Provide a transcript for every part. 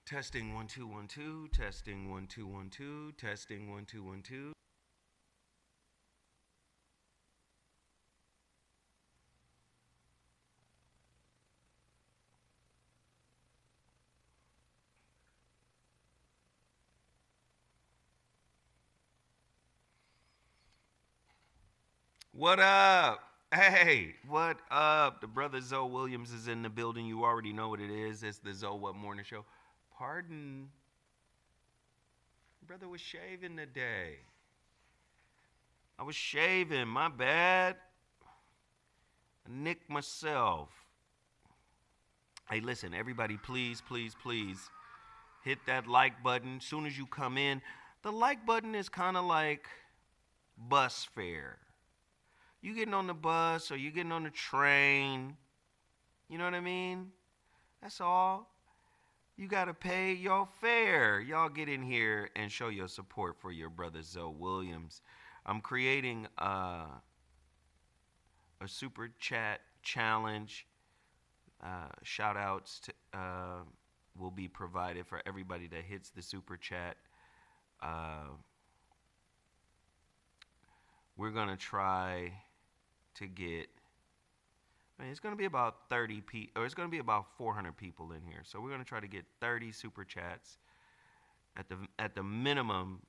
Testing 1 2 1 2. Testing 1 2 1 2. Testing 1 2 1 2. What up? Hey, what up? The brother Zoe Williams is in the building. You already know what it is. It's the ZoWhat morning show. Pardon, brother was shaving today. I was shaving. My bad. I nicked myself. Hey, listen, everybody, please, please, please hit that like button. Soon as you come in, the like button is kind of like bus fare. You getting on the bus or you getting on the train. You know what I mean? That's all. You got to pay your fare. Y'all get in here and show your support for your brother Zoe Williams. I'm creating a super chat challenge. Shout outs will be provided for everybody that hits the super chat. We're going to try to get, it's going to be about 30 people, or it's going to be about 400 people in here. So we're going to try to get 30 super chats at the minimum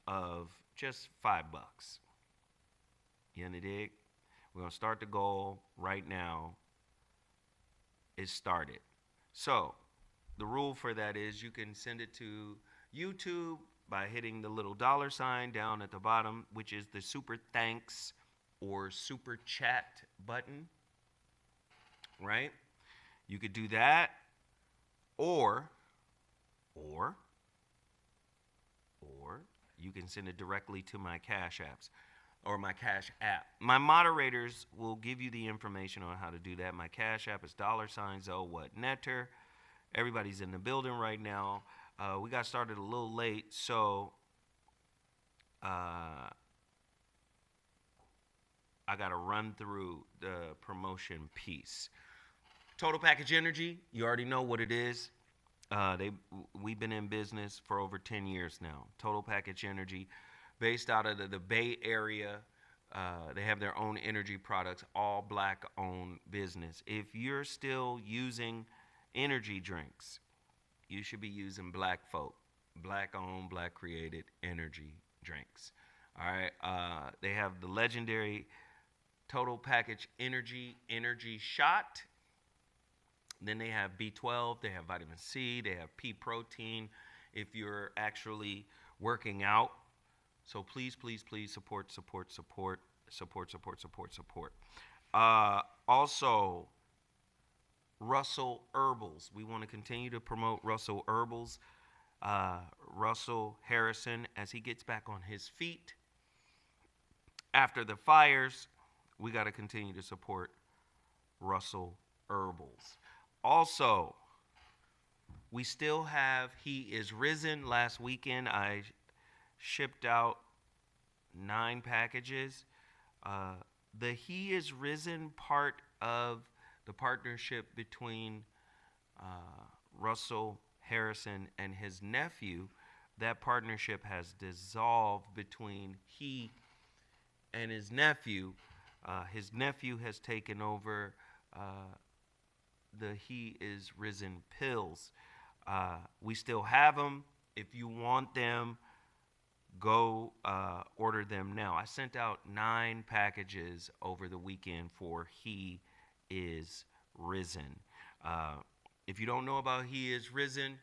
of just $5. You know the dig? We're going to start the goal right now. It's started. So the rule for that is you can send it to YouTube by hitting the little $ down at the bottom, which is the super thanks or super chat button, right? You could do that, or you can send it directly to my Cash apps or my Cash app. My moderators will give you the information on how to do that. My Cash app is $ZoWhatNetter. Everybody's in the building right now. We got started a little late, so I got to run through the promotion piece. Total Package Energy, you already know what it is. We've been in business for over 10 years now. Total Package Energy, based out of the Bay Area. They have their own energy products, all black-owned business. If you're still using energy drinks, you should be using black folk, black-owned, black-created energy drinks. All right. They have the legendary Total Package Energy Shot. Then they have B12, they have vitamin C, they have pea protein if you're actually working out. So please, please, please support. Also, Russell Herbals. We want to continue to promote Russell Herbals. Russell Harrison, as he gets back on his feet after the fires, we got to continue to support Russell Herbals. Also, we still have He Is Risen. Last weekend, I shipped out 9 packages. The He Is Risen part of the partnership between Russell Harrison and his nephew, that partnership has dissolved between he and his nephew. His nephew has taken over the He Is Risen pills. We still have them. If you want them, go order them now. I sent out 9 packages over the weekend for He Is Risen. If you don't know about He Is Risen,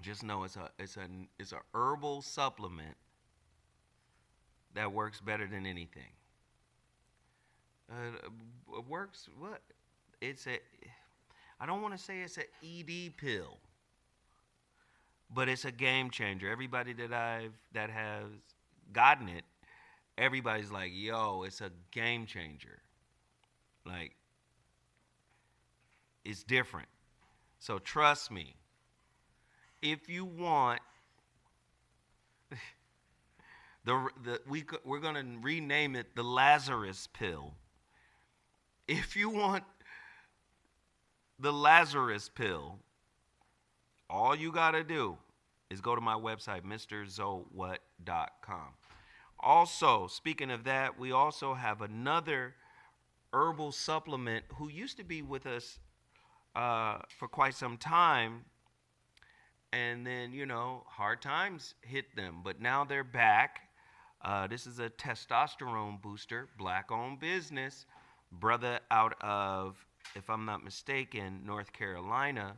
just know it's a herbal supplement that works better than anything. Works what? I don't want to say it's an ED pill, but it's a game changer. Everybody that has gotten it, everybody's like, yo, it's a game changer. Like, it's different. So trust me, if you want we're gonna rename it the Lazarus pill. If you want the Lazarus pill. All you got to do is go to my website, MrZoWhat.com. Also, speaking of that, we also have another herbal supplement who used to be with us for quite some time. And then, hard times hit them. But now they're back. This is a testosterone booster, black-owned business. Brother out of, if I'm not mistaken, North Carolina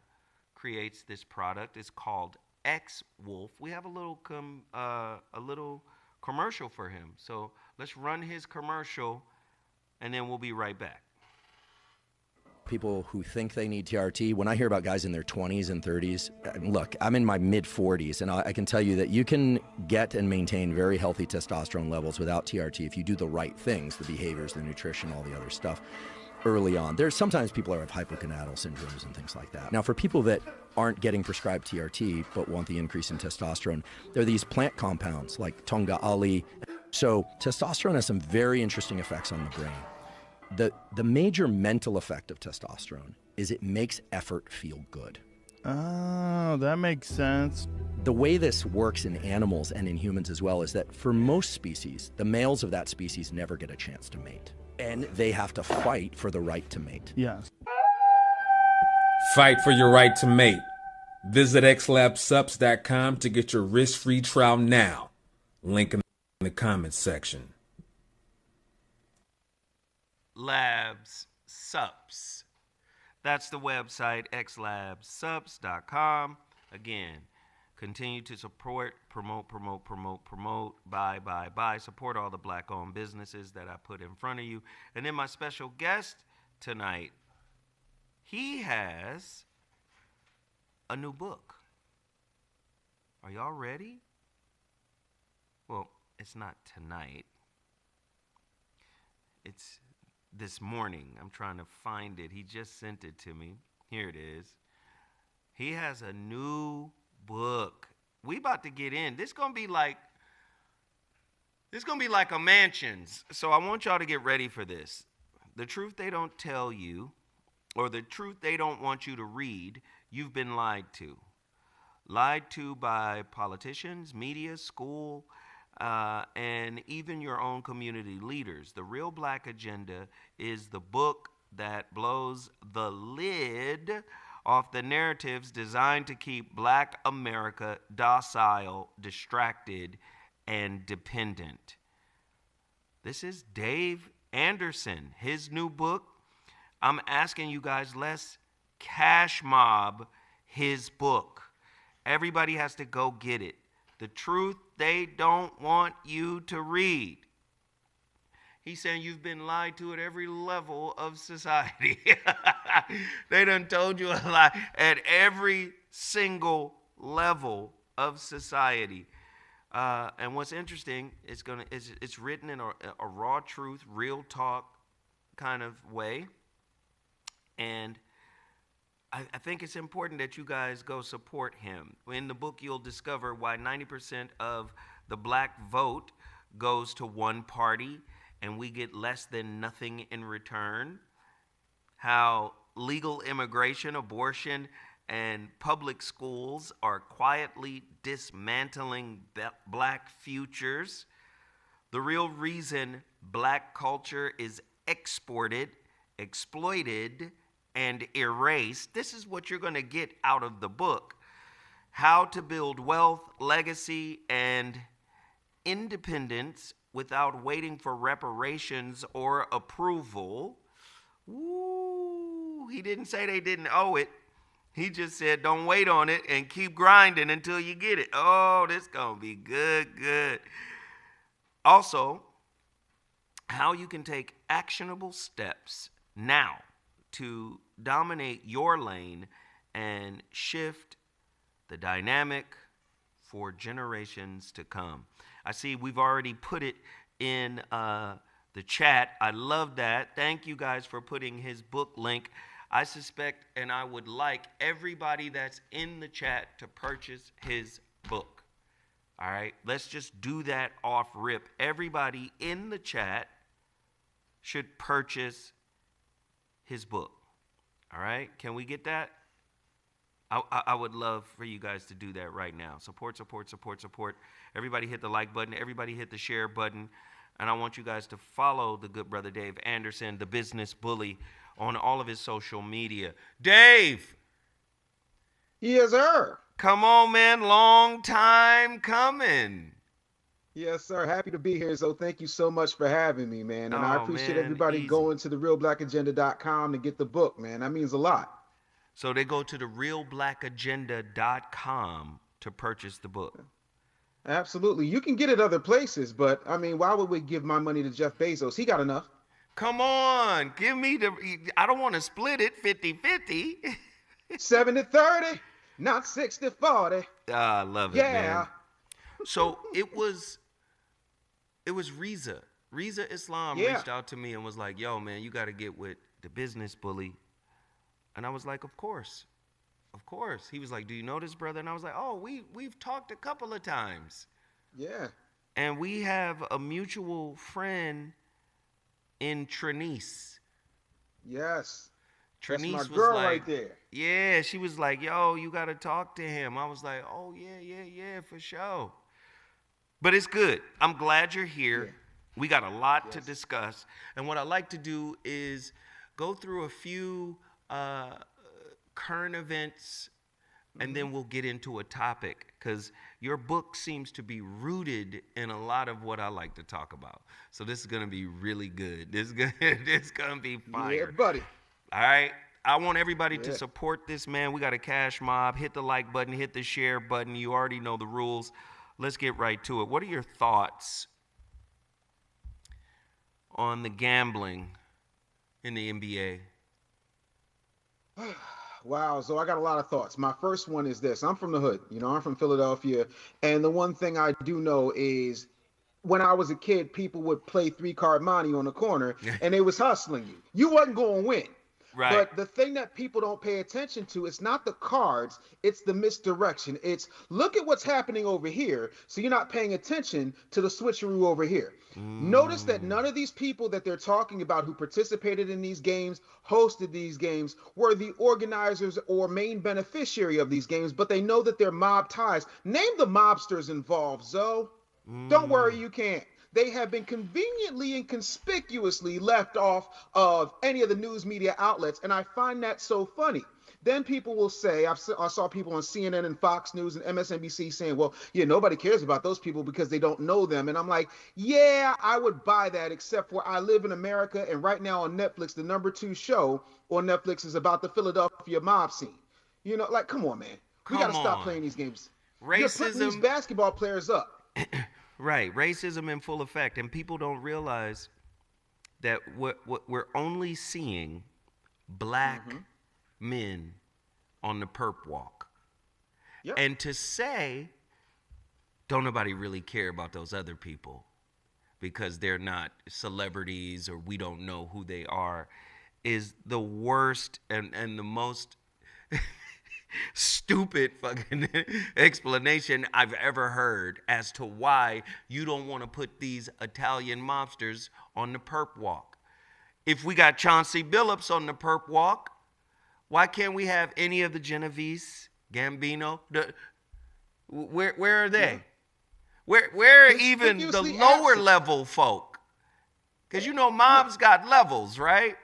creates this product. It's called X-Wolf. We have a little commercial for him. So let's run his commercial, and then we'll be right back. People who think they need TRT, when I hear about guys in their 20s and 30s, look, I'm in my mid-40s, and I can tell you that you can get and maintain very healthy testosterone levels without TRT if you do the right things, the behaviors, the nutrition, all the other stuff, early on. There's sometimes people have hypogonadal syndromes and things like that. Now, for people that aren't getting prescribed TRT but want the increase in testosterone, there are these plant compounds like Tonga Ali. So testosterone has some very interesting effects on the brain. The major mental effect of testosterone is it makes effort feel good. Oh, that makes sense. The way this works in animals and in humans as well is that for most species, the males of that species never get a chance to mate. And they have to fight for the right to mate. Yes. Fight for your right to mate. Visit xlabsups.com to get your risk-free trial now. Link in the comments section. Labs Sups. That's the website, xlabsups.com. Again, continue to support, promote, buy. Support all the black-owned businesses that I put in front of you. And then my special guest tonight, he has a new book. Are y'all ready? Well, it's not tonight. It's this morning. I'm trying to find it. He just sent it to me. Here it is. He has a new book. We about to get in. This gonna be like a Mansions. So I want y'all to get ready for this. The truth they don't tell you, or the truth they don't want you to read, you've been lied to. Lied to by politicians, media, school, and even your own community leaders. The Real Black Agenda is the book that blows the lid off the narratives designed to keep Black America docile, distracted, and dependent. This is Dave Anderson. His new book, I'm asking you guys, let's cash mob his book. Everybody has to go get it. The truth they don't want you to read. He's saying you've been lied to at every level of society. They done told you a lie at every single level of society. And what's interesting, it's written in a raw truth, real talk kind of way. And I think it's important that you guys go support him. In the book, you'll discover why 90% of the black vote goes to one party and we get less than nothing in return. How legal immigration, abortion, and public schools are quietly dismantling black futures. The real reason black culture is exported, exploited, and erased. This is what you're going to get out of the book. How to build wealth, legacy, and independence without waiting for reparations or approval. Ooh, he didn't say they didn't owe it. He just said don't wait on it and keep grinding until you get it. Oh, this going to be good. Also, how you can take actionable steps now to dominate your lane and shift the dynamic for generations to come. I see we've already put it in the chat. I love that. Thank you guys for putting his book link. I suspect and I would like everybody that's in the chat to purchase his book. All right, let's just do that off rip. Everybody in the chat should purchase his book. All right? Can we get that? I would love for you guys to do that right now. Support, support, support, support. Everybody hit the like button. Everybody hit the share button. And I want you guys to follow the good brother Dave Anderson, the business bully, on all of his social media. Dave! Yes, sir. Come on, man. Long time coming. Yes, sir. Happy to be here. So thank you so much for having me, man. And I Oh, appreciate man. everybody Easy. going to therealblackagenda.com to get the book, man. That means a lot. So they go to therealblackagenda.com to purchase the book. Absolutely. You can get it other places, but I mean, why would we give my money to Jeff Bezos? He got enough. Come on. Give me the... I don't want to split it 50-50. 70-30, not 60-40. I love it, Yeah. man. So it was Reza. Reza Islam Yeah. reached out to me and was like, yo, man, you got to get with the business bully. And I was like, of course. Of course. He was like, do you know this brother? And I was like, oh, we've talked a couple of times. Yeah. And we have a mutual friend in Trinice. Yes. That's Trinice my was girl like, right there. yeah, she was like, yo, you got to talk to him. I was like, oh, yeah, for sure. But it's good. I'm glad you're here. Yeah. We got a lot to discuss. And what I like to do is go through a few current events, and then we'll get into a topic, because your book seems to be rooted in a lot of what I like to talk about. So this is going to be really good. This is going to be fire. Yeah, buddy. All right. I want everybody to Yeah. support this, man. We got a cash mob. Hit the like button. Hit the share button. You already know the rules. Let's get right to it. What are your thoughts on the gambling in the NBA? Wow, so I got a lot of thoughts. My first one is this. I'm from the hood. I'm from Philadelphia. And the one thing I do know is when I was a kid, people would play 3-card monte on the corner and they was hustling you. You wasn't going to win. Right. But the thing that people don't pay attention to, it's not the cards, it's the misdirection. It's look at what's happening over here, so you're not paying attention to the switcheroo over here. Notice that none of these people that they're talking about who participated in these games, hosted these games, were the organizers or main beneficiary of these games, but they know that they're mob ties. Name the mobsters involved, Zoe. Don't worry, you can't. They have been conveniently and conspicuously left off of any of the news media outlets, and I find that so funny. Then people will say, I saw people on CNN and Fox News and MSNBC saying, well, yeah, nobody cares about those people because they don't know them. And I'm like, yeah, I would buy that, except for I live in America, and right now on Netflix, the #2 show on Netflix is about the Philadelphia mob scene. Like, come on, man. We got to stop playing these games. You're putting these basketball players up. Right, racism in full effect, and people don't realize that what we're only seeing black men on the perp walk. Yep. And to say, don't nobody really care about those other people because they're not celebrities or we don't know who they are, is the worst and the most stupid fucking explanation I've ever heard as to why you don't want to put these Italian mobsters on the perp walk. If we got Chauncey Billups on the perp walk, why can't we have any of the Genovese, Gambino? Where are they? Yeah. Where are even the lower level folk? Because mobs got levels, right?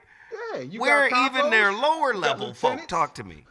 Yeah, you where got even their capos, lower you got level folk? lieutenants. Talk to me.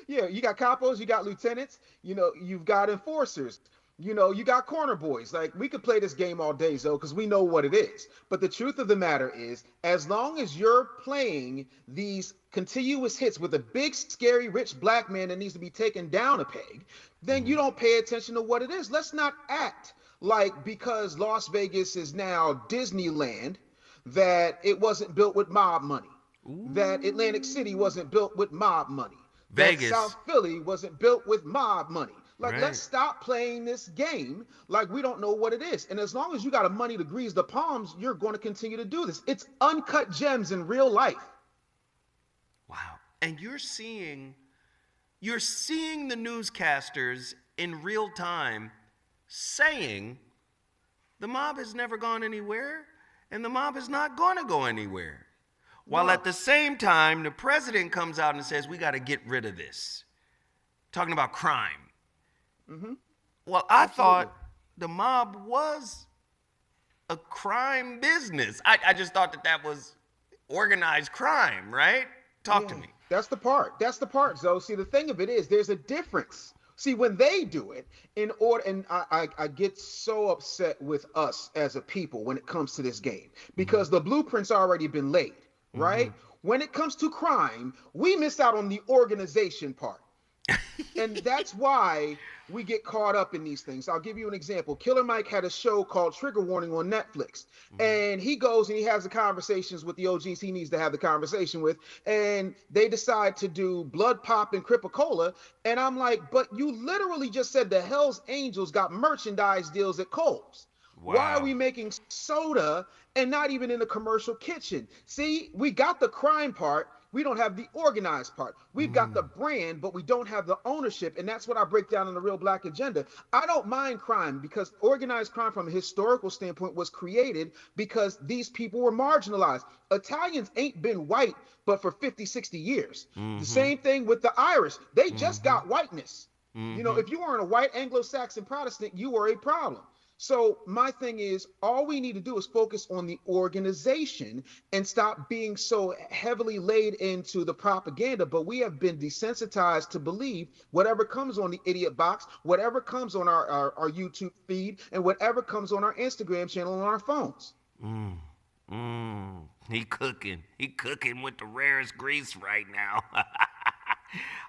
Yeah, you got capos, you got lieutenants, you've got enforcers, you got corner boys. Like, we could play this game all day, Zoe, because we know what it is. But the truth of the matter is, as long as you're playing these continuous hits with a big, scary, rich black man that needs to be taken down a peg, then you don't pay attention to what it is. Let's not act like because Las Vegas is now Disneyland, that it wasn't built with mob money, that Atlantic City wasn't built with mob money. Vegas. That South Philly wasn't built with mob money. Like, Right. Let's stop playing this game like we don't know what it is. And as long as you got money to grease the palms, you're going to continue to do this. It's uncut gems in real life. Wow. And you're seeing the newscasters in real time saying the mob has never gone anywhere and the mob is not going to go anywhere. While No. at the same time, the president comes out and says, we got to get rid of this. Talking about crime. Mm-hmm. Well, I Absolutely. thought the mob was a crime business. I just thought that was organized crime, right? Talk to me. That's the part. That's the part, Zoe. See, the thing of it is, there's a difference. See, when they do it in order, and I get so upset with us as a people when it comes to this game because the blueprint's already been laid, right? When it comes to crime, we miss out on the organization part. And that's why we get caught up in these things. I'll give you an example. Killer Mike had a show called Trigger Warning on Netflix. And he goes and he has the conversations with the OGs he needs to have the conversation with. And they decide to do Blood Pop and Cripicola. And I'm like, but you literally just said the Hells Angels got merchandise deals at Kohl's. Why are we making soda and not even in a commercial kitchen? See, we got the crime part. We don't have the organized part. We've got the brand, but we don't have the ownership. And that's what I break down in the Real Black Agenda. I don't mind crime because organized crime from a historical standpoint was created because these people were marginalized. Italians ain't been white, but for 50, 60 years. The same thing with the Irish. They just got whiteness. You know, if you weren't a white Anglo-Saxon Protestant, you were a problem. So my thing is, all we need to do is focus on the organization and stop being so heavily laid into the propaganda. But we have been desensitized to believe whatever comes on the idiot box, whatever comes on our YouTube feed, and whatever comes on our Instagram channel on our phones. He cooking. He cooking with the rarest grease right now.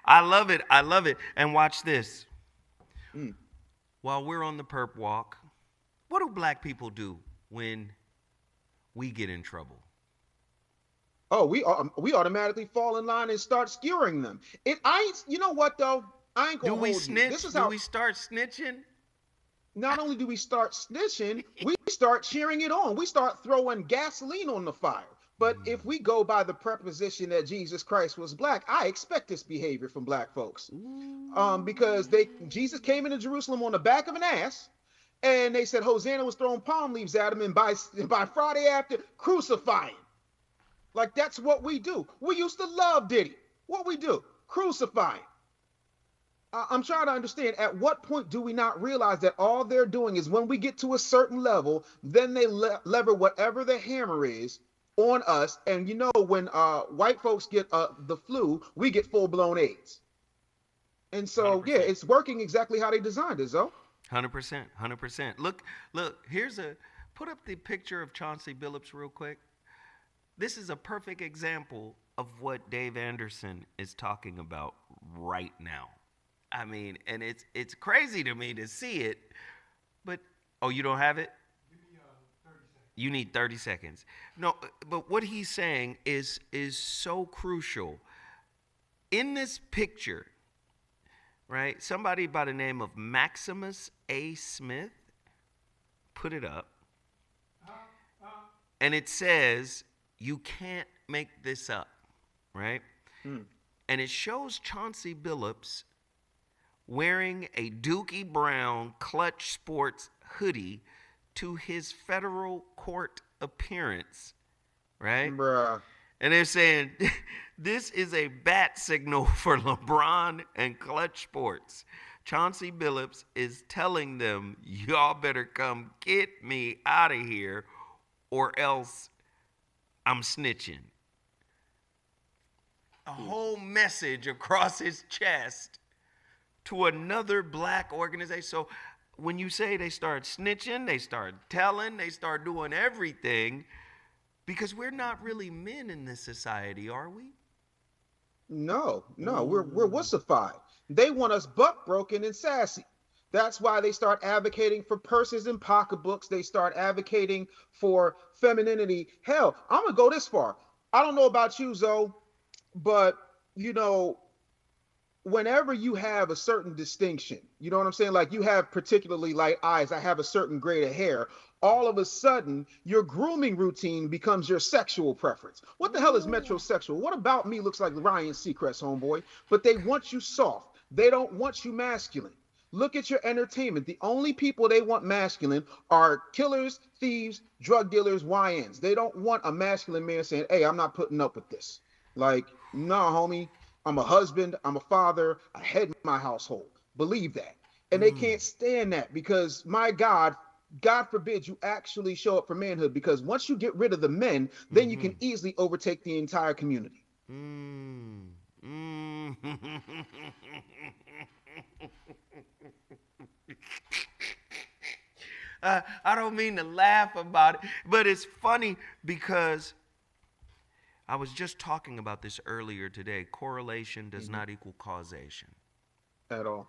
I love it. I love it. And watch this. While we're on the perp walk, what do black people do when we get in trouble? Oh, we automatically fall in line and start skewering them. You know what though? I ain't gonna Do we hold snitch? you. This is Do how we start snitching? not only do we start snitching, we start cheering it on. We start throwing gasoline on the fire. But if we go by the preposition that Jesus Christ was black, I expect this behavior from black folks. Because Jesus came into Jerusalem on the back of an ass, and they said Hosanna was throwing palm leaves at him, and by Friday after, crucify him. Like, that's what we do. We used to love Diddy. What we do? Crucify him. I'm trying to understand, at what point do we not realize that all they're doing is when we get to a certain level, then they lever whatever the hammer is on us. And you know, when white folks get the flu, we get full-blown AIDS. And so, 100%. yeah, it's working exactly how they designed it, Zoe. 100%, 100%. Look, put up the picture of Chauncey Billups real quick. This is a perfect example of what Dave Anderson is talking about right now. I mean, and it's crazy to me to see it, but, oh, you don't have it? Give me 30 seconds. You need 30 seconds. No, but what he's saying is so crucial. In this picture, right, somebody by the name of Maximus A. Smith put it up, and it says, you can't make this up, right? And it shows Chauncey Billups wearing a Dookie Brown Clutch Sports hoodie to his federal court appearance, right? Bruh. And they're saying, this is a bat signal for LeBron and Clutch Sports. Chauncey Billups is telling them, y'all better come get me out of here or else I'm snitching. A whole message across his chest to another black organization. So when you say they start snitching, they start telling, they start doing everything, because we're not really men in this society, are we? No, we're wussified. They want us buck broken and sassy. That's why they start advocating for purses and pocketbooks. They start advocating for femininity. Hell, I'm gonna go this far. I don't know about you, Zoe, but you know, whenever you have a certain distinction, you know what I'm saying? Like, you have particularly light eyes, I have a certain grade of hair. All of a sudden, your grooming routine becomes your sexual preference. What the hell is metrosexual? What about me looks like Ryan Seacrest, homeboy? But they want you soft. They don't want you masculine. Look at your entertainment. The only people they want masculine are killers, thieves, drug dealers, YNs. They don't want a masculine man saying, hey, I'm not putting up with this. Like, nah, homie, I'm a husband, I'm a father, I head my household. Believe that. And they can't stand that because, my God forbid you actually show up for manhood, because once you get rid of the men, then you can easily overtake the entire community. I don't mean to laugh about it, but it's funny because I was just talking about this earlier today. Correlation does not equal causation. At all.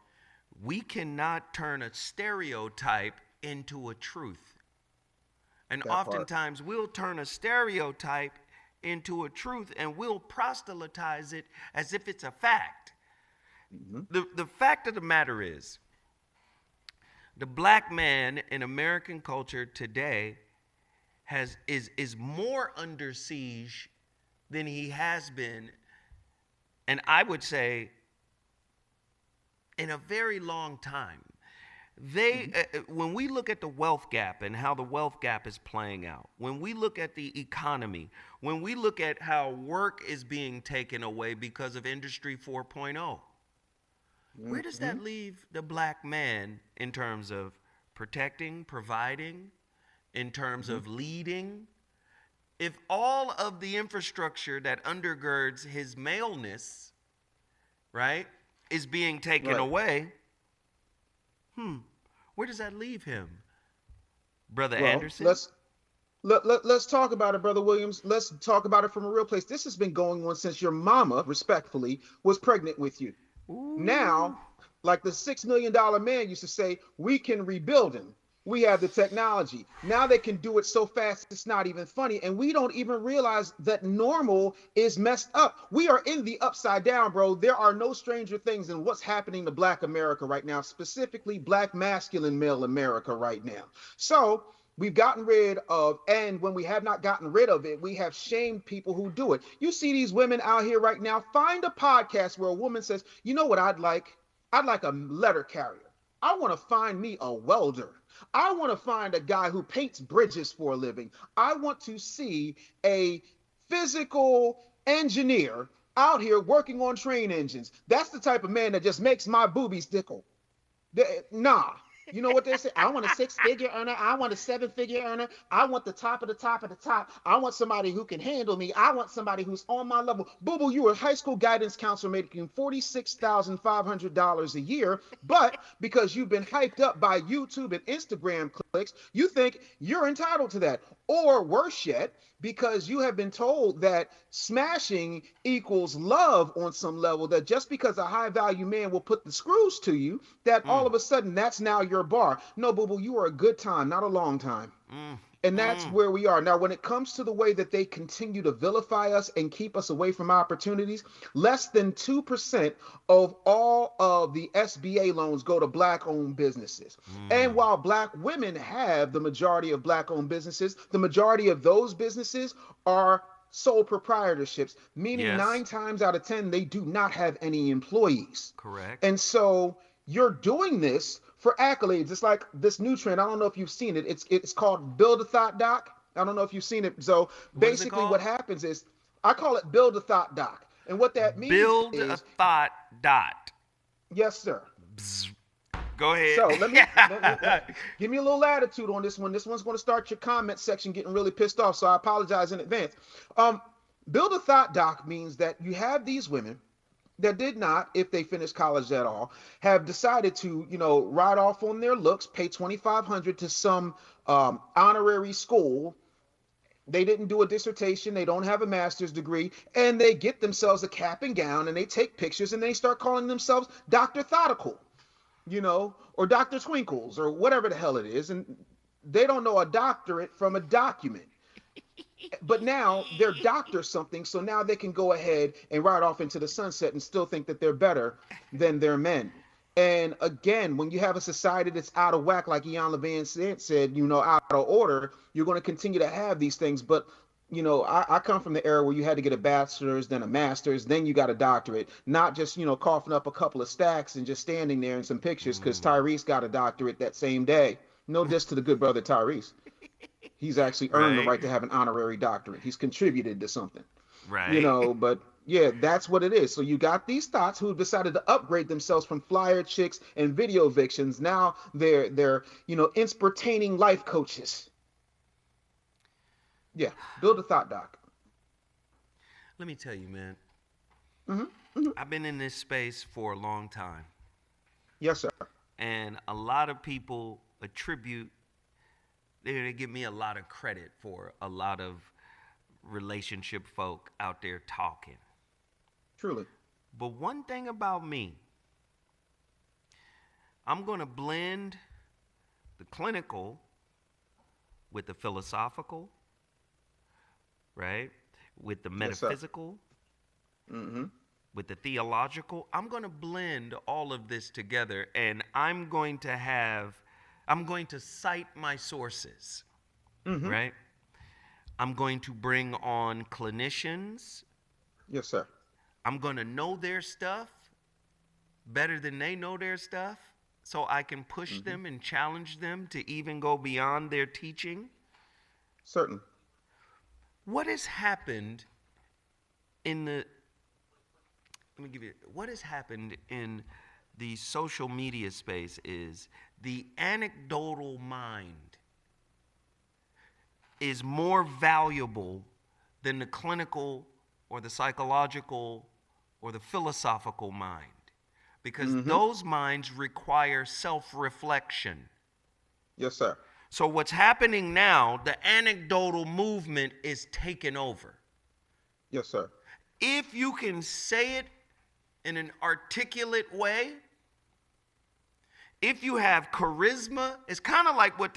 We cannot turn a stereotype into a truth. And That part. oftentimes we'll turn a stereotype into a truth and we'll proselytize it as if it's a fact. The fact of the matter is, the black man in American culture today is more under siege than he has been, and I would say in a very long time. When we look at the wealth gap and how the wealth gap is playing out, when we look at the economy, when we look at how work is being taken away because of Industry 4.0, where does that leave the black man in terms of protecting, providing, in terms of leading? If all of the infrastructure that undergirds his maleness, right, is being taken away, where does that leave him, Brother Anderson? Let's talk about it, Brother Williams. Let's talk about it from a real place. This has been going on since your mama, respectfully, was pregnant with you. Ooh. Now, like the $6 million man used to say, we can rebuild him. We have the technology. Now they can do it so fast it's not even funny. And we don't even realize that normal is messed up. We are in the upside down, bro. There are no stranger things than what's happening to Black America right now, specifically Black masculine male America right now. So we've gotten rid of, and when we have not gotten rid of it, we have shamed people who do it. You see these women out here right now. Find a podcast where a woman says, you know what I'd like? I'd like a letter carrier. I want to find me a welder. I want to find a guy who paints bridges for a living. I want to see a physical engineer out here working on train engines. That's the type of man that just makes my boobies tickle. Nah. You know what they say? I want a 6-figure earner. I want a 7-figure earner. I want the top of the top of the top. I want somebody who can handle me. I want somebody who's on my level. Boo-boo, you were a high school guidance counselor making $46,500 a year, but because you've been hyped up by YouTube and Instagram clicks, you think you're entitled to that. Or worse yet, because you have been told that smashing equals love on some level, that just because a high value man will put the screws to you, that all of a sudden that's now your bar. No, boo-boo, you are a good time, not a long time. And that's where we are. Now, when it comes to the way that they continue to vilify us and keep us away from opportunities, less than 2% of all of the SBA loans go to Black-owned businesses. And while Black women have the majority of Black-owned businesses, the majority of those businesses are sole proprietorships, meaning 9 times out of 10, they do not have any employees. Correct. And so you're doing this for accolades. It's like this new trend. I don't know if you've seen it. It's called Build a Thought Doc. I don't know if you've seen it. So basically what happens is, I call it Build a Thought Doc. And what that means Build is, a thought dot. Yes, sir. Go ahead. So let me give me a little latitude on this one. This one's going to start your comment section getting really pissed off, so I apologize in advance. Build a Thought Doc means that you have these women that did not, if they finished college at all, have decided to, ride off on their looks, pay $2,500 to some honorary school. They didn't do a dissertation. They don't have a master's degree. And they get themselves a cap and gown and they take pictures and they start calling themselves Dr. Thoughtful, or Dr. Twinkles or whatever the hell it is. And they don't know a doctorate from a document. But now they're doctor something, so now they can go ahead and ride off into the sunset and still think that they're better than their men. And again, when you have a society that's out of whack, like Ian Levine said, out of order, you're going to continue to have these things. But I come from the era where you had to get a bachelor's, then a master's, then you got a doctorate, not just, coughing up a couple of stacks and just standing there in some pictures because Tyrese got a doctorate that same day. No diss to the good brother Tyrese. He's actually earned the Right. right to have an honorary doctorate. He's contributed to something, Right. but yeah, that's what it is. So you got these thoughts who decided to upgrade themselves from flyer chicks and video evictions. Now they're inspirtaining life coaches. Yeah, build a thought doc. Let me tell you, man. Hmm. I've been in this space for a long time, Yes, sir. and a lot of people they give me a lot of credit for a lot of relationship folk out there talking. Truly. But one thing about me, I'm going to blend the clinical with the philosophical, right? With the Yes, sir. metaphysical, Mm-hmm. with the theological. I'm going to blend all of this together, and I'm going to cite my sources, Mm-hmm. right? I'm going to bring on clinicians. Yes, sir. I'm going to know their stuff better than they know their stuff, so I can push Mm-hmm. them and challenge them to even go beyond their teaching. Certain. What has happened in the what has happened in the social media space is the anecdotal mind is more valuable than the clinical or the psychological or the philosophical mind, because Mm-hmm. those minds require self-reflection. Yes, sir. So what's happening now, the anecdotal movement is taken over. Yes, sir. If you can say it in an articulate way, if you have charisma, it's kind of like what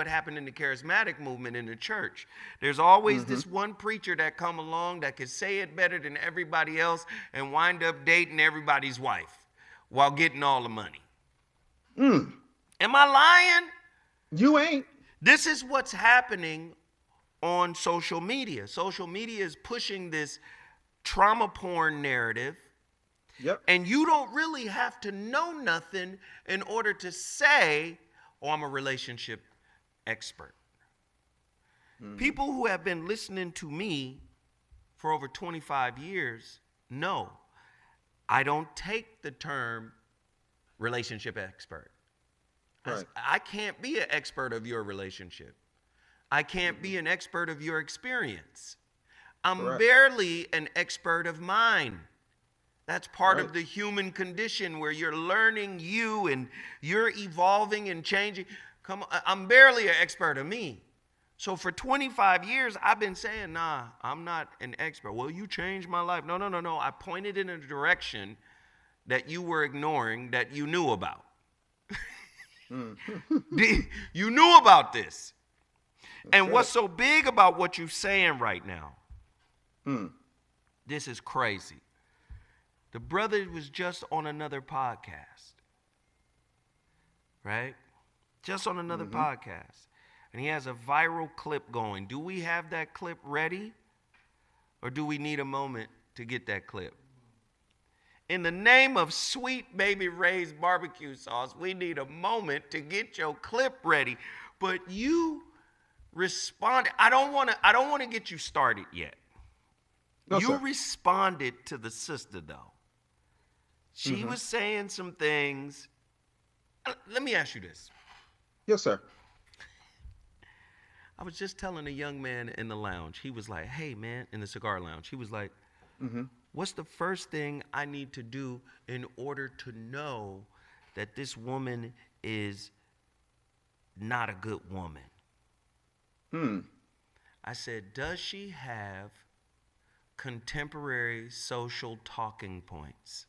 happened in the charismatic movement in the church. There's always Mm-hmm. this one preacher that come along that can say it better than everybody else and wind up dating everybody's wife while getting all the money. Mm. Am I lying? You ain't. This is what's happening on social media. Social media is pushing this trauma porn narrative. Yep. And you don't really have to know nothing in order to say, oh, I'm a relationship expert. Mm-hmm. People who have been listening to me for over 25 years know I don't take the term relationship expert. Right. I can't be an expert of your relationship. I can't be an expert of your experience. I'm Correct. barely an expert of mine. That's part Right. of the human condition where you're learning you and you're evolving and changing. Come on, I'm barely an expert of me. So for 25 years, I've been saying, nah, I'm not an expert. Well, you changed my life. No. I pointed in a direction that you were ignoring that you knew about. Mm. You knew about this. And right. what's so big about what you're saying right now? Mm. This is crazy. The brother was just on another podcast, right? Just on another Mm-hmm. podcast. And he has a viral clip going. Do we have that clip ready? Or do we need a moment to get that clip? In the name of Sweet Baby Ray's barbecue sauce, we need a moment to get your clip ready. But you responded. I don't want to get you started yet. No, You sir. responded to the sister though. She Mm-hmm. was saying some things. Let me ask you this. Yes, sir. I was just telling a young man in the lounge. He was like, "Hey man," in the cigar lounge. He was like, Mm-hmm. "What's the first thing I need to do in order to know that this woman is not a good woman?" Hmm. I said, "Does she have contemporary social talking points?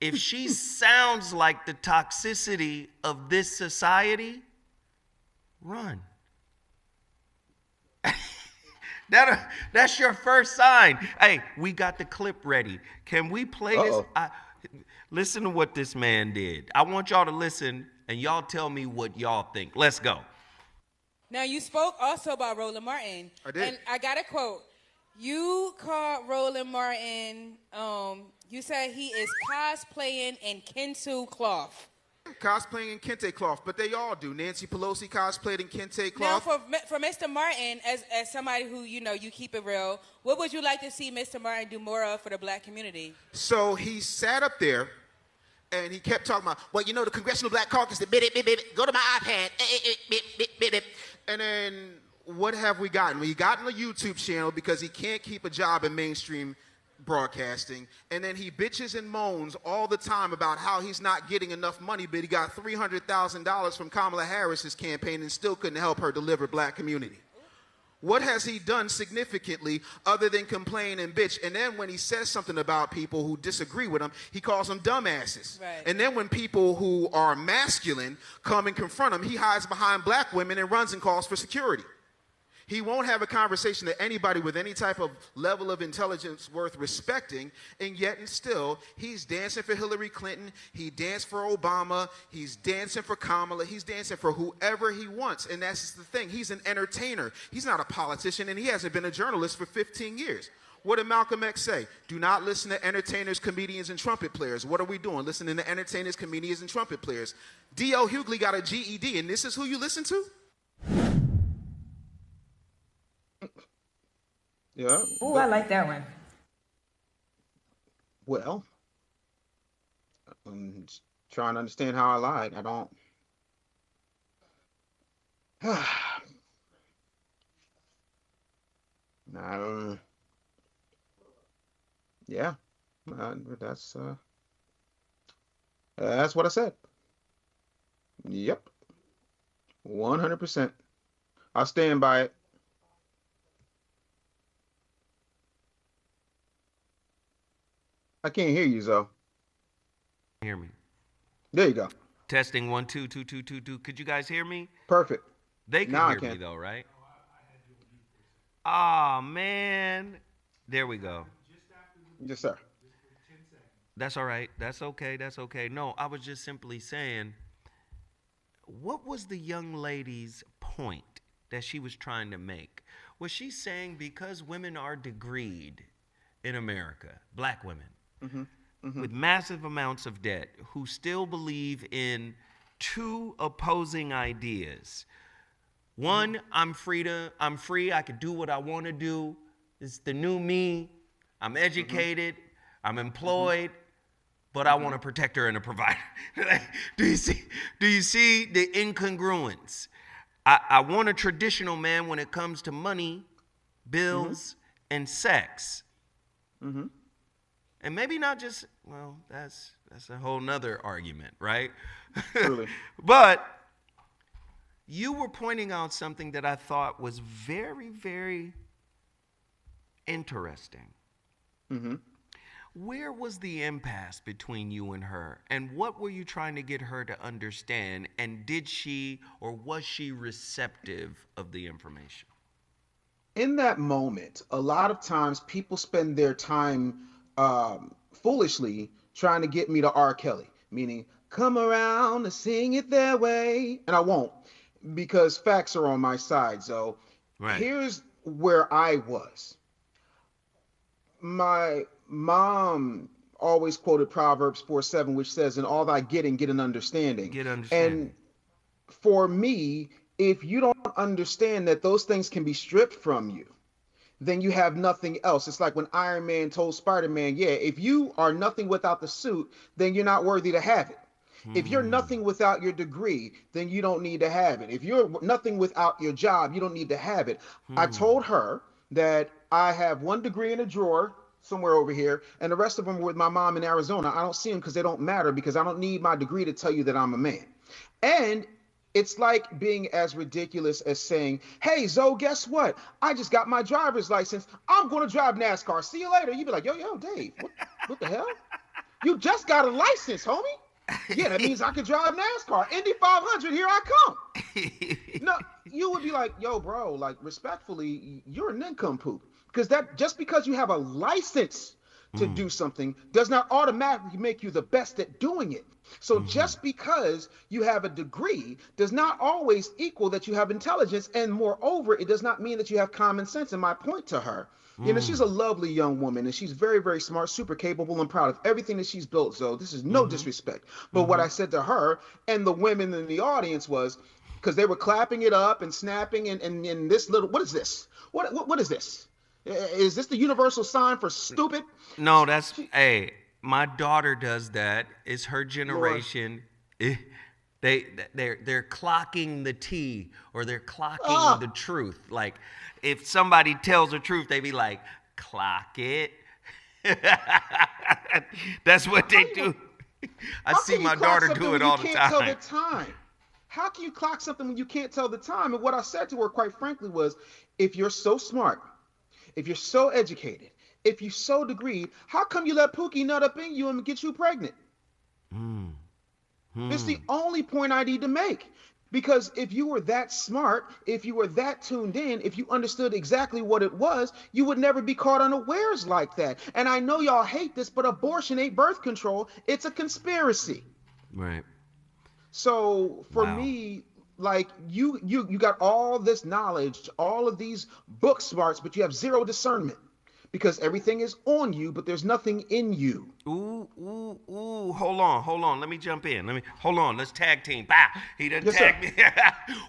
If she sounds like the toxicity of this society, run." That's your first sign. Hey, we got the clip ready. Can we play this? Uh-oh. Listen to what this man did. I want y'all to listen, and y'all tell me what y'all think. Let's go. Now, you spoke also about Roland Martin. I did. And I got a quote. You called Roland Martin, you said he is cosplaying in kente cloth. Cosplaying in kente cloth, but they all do. Nancy Pelosi cosplayed in kente Now, cloth. for Mr. Martin, as somebody who, you keep it real, what would you like to see Mr. Martin do more of for the black community? So he sat up there and he kept talking about, well, the Congressional Black Caucus, go to my iPad. And then what have we gotten? We gotten a YouTube channel because he can't keep a job in mainstream broadcasting, and then he bitches and moans all the time about how he's not getting enough money, but he got $300,000 from Kamala Harris's campaign and still couldn't help her deliver black community. What has he done significantly other than complain and bitch? And then when he says something about people who disagree with him, he calls them dumbasses. Right. And then when people who are masculine come and confront him, he hides behind black women and runs and calls for security. He won't have a conversation to anybody with any type of level of intelligence worth respecting, and yet and still, he's dancing for Hillary Clinton, he danced for Obama, he's dancing for Kamala, he's dancing for whoever he wants, and that's just the thing. He's an entertainer. He's not a politician, and he hasn't been a journalist for 15 years. What did Malcolm X say? Do not listen to entertainers, comedians, and trumpet players. What are we doing? Listening to entertainers, comedians, and trumpet players. D.L. Hughley got a GED, and this is who you listen to? Yeah. Ooh, I like that one. Well, I'm just trying to understand how I lied. I don't. I don't. Yeah, that's what I said. Yep, 100%. I stand by it. I can't hear you, Zo. Hear me. There you go. Testing 1 2 2 2 2 2. Could you guys hear me? Perfect. They can Now I hear me can. though, right? Ah, man. There we go. Yes, sir. That's all right. That's okay. That's okay. No, I was just simply saying, what was the young lady's point that she was trying to make? Was she saying because women are degreed in America, black women, with massive amounts of debt, who still believe in two opposing ideas? One, I'm free, I can do what I want to do. It's the new me. I'm educated, I'm employed, but I want to protect her and a provider. Do you see the incongruence? I want a traditional man when it comes to money, bills, and sex. And maybe not just, well, that's a whole nother argument, right? Truly. But you were pointing out something that I thought was very, very interesting. Where was the impasse between you and her? And what were you trying to get her to understand? And did she or was she receptive of the information? In that moment, a lot of times people spend their time foolishly trying to get me to R. Kelly, meaning come around and sing it their way. And I won't, because facts are on my side. So Here's where I was. My mom always quoted Proverbs 4:7, which says, in all thy getting, get an understanding. Get understanding. And for me, if you don't understand that those things can be stripped from you, then you have nothing else. It's like when Iron Man told Spider-Man, yeah, if you are nothing without the suit, then you're not worthy to have it. If you're nothing without your degree, then you don't need to have it. If you're nothing without your job, you don't need to have it. I told her that I have one degree in a drawer somewhere over here, and the rest of them were with my mom in Arizona. I don't see them because they don't matter, because I don't need my degree to tell you that I'm a man. And it's like being as ridiculous as saying, hey, Zo, guess what? I just got my driver's license. I'm going to drive NASCAR. See you later. You'd be like, yo, Dave, what the hell? You just got a license, homie. Yeah, that means I can drive NASCAR. Indy 500, here I come. No, you would be like, yo, bro, like, respectfully, you're a nincompoop. Because that just because you have a license to do something does not automatically make you the best at doing it. So just because you have a degree does not always equal that you have intelligence, and moreover, it does not mean that you have common sense. And my point to her, you know, she's a lovely young woman, and she's very, very smart, super capable, and proud of everything that she's built. So this is no disrespect. But what I said to her and the women in the audience was, because they were clapping it up and snapping, and this little, what is this? What is this? Is this the universal sign for stupid? No, that's my daughter does that. It's her generation. They're clocking the T, or they're clocking the truth. Like, if somebody tells the truth, they be like, clock it. That's what they do. I see my daughter do it all the time. Tell the time. How can you clock something when you can't tell the time? And what I said to her, quite frankly, was, if you're so smart, if you're so educated, if you're so degreed, how come you let Pookie nut up in you and get you pregnant? It's the only point I need to make. Because if you were that smart, if you were that tuned in, if you understood exactly what it was, you would never be caught unawares like that. And I know y'all hate this, but abortion ain't birth control. It's a conspiracy. Right. So for me, like, you got all this knowledge, all of these book smarts, but you have zero discernment, because everything is on you, but there's nothing in you. Ooh. Hold on. Let me jump in. Hold on. Let's tag team. Bah! He done tagged me.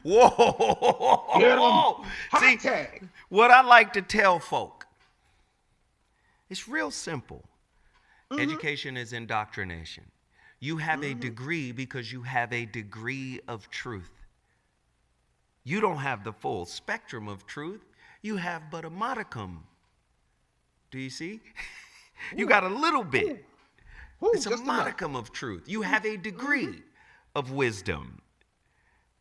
Whoa. See, tag. What I like to tell folk, it's real simple. Education is indoctrination. You have a degree because you have a degree of truth. You don't have the full spectrum of truth. You have but a modicum. Do you see? You got a little bit. It's a modicum of truth. You have a degree of wisdom.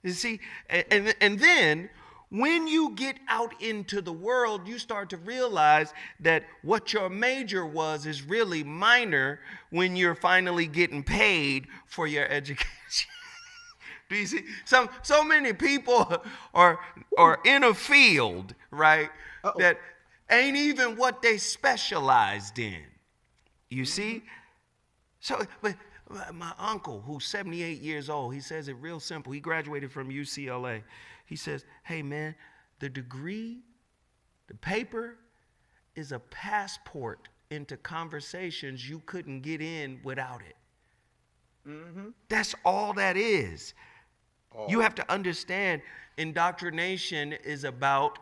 You see? And then when you get out into the world, you start to realize that what your major was is really minor when you're finally getting paid for your education. Do you see? So many people are in a field, right, that ain't even what they specialized in. You see? So, but my uncle, who's 78 years old, he says it real simple. He graduated from UCLA. He says, hey, man, the degree, the paper, is a passport into conversations you couldn't get in without it. That's all that is. You have to understand, indoctrination is about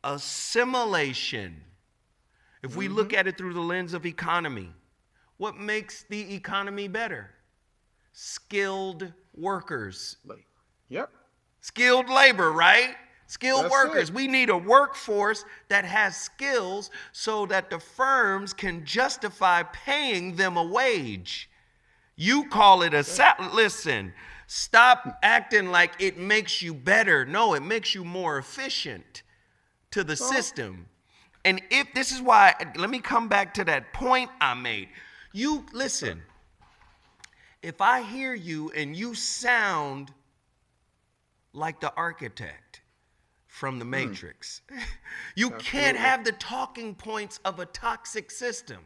assimilation. If we look at it through the lens of economy, what makes the economy better? Skilled workers. Yep. Skilled labor, right? Skilled workers. It. We need a workforce that has skills so that the firms can justify paying them a wage. You call it a listen, stop acting like it makes you better. No, it makes you more efficient to the system. And if this is why, let me come back to that point I made. You listen, if I hear you and you sound like the architect from the Matrix, you can't have the talking points of a toxic system.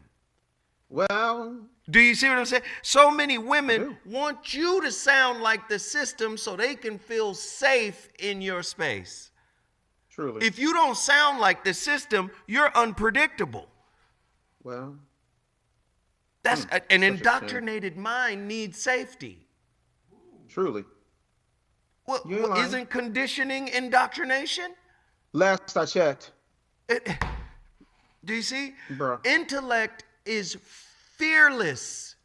Well, do you see what I'm saying? So many women want you to sound like the system so they can feel safe in your space. Truly. If you don't sound like the system, you're unpredictable. Well, that's an indoctrinated mind needs safety. Truly. Well, isn't conditioning indoctrination? Last I checked. Do you see? Bruh. Intellect is fearless.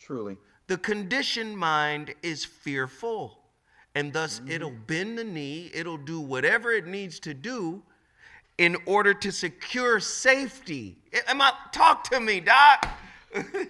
Truly. The conditioned mind is fearful. And thus it'll bend the knee, it'll do whatever it needs to do in order to secure safety. Talk to me, Doc.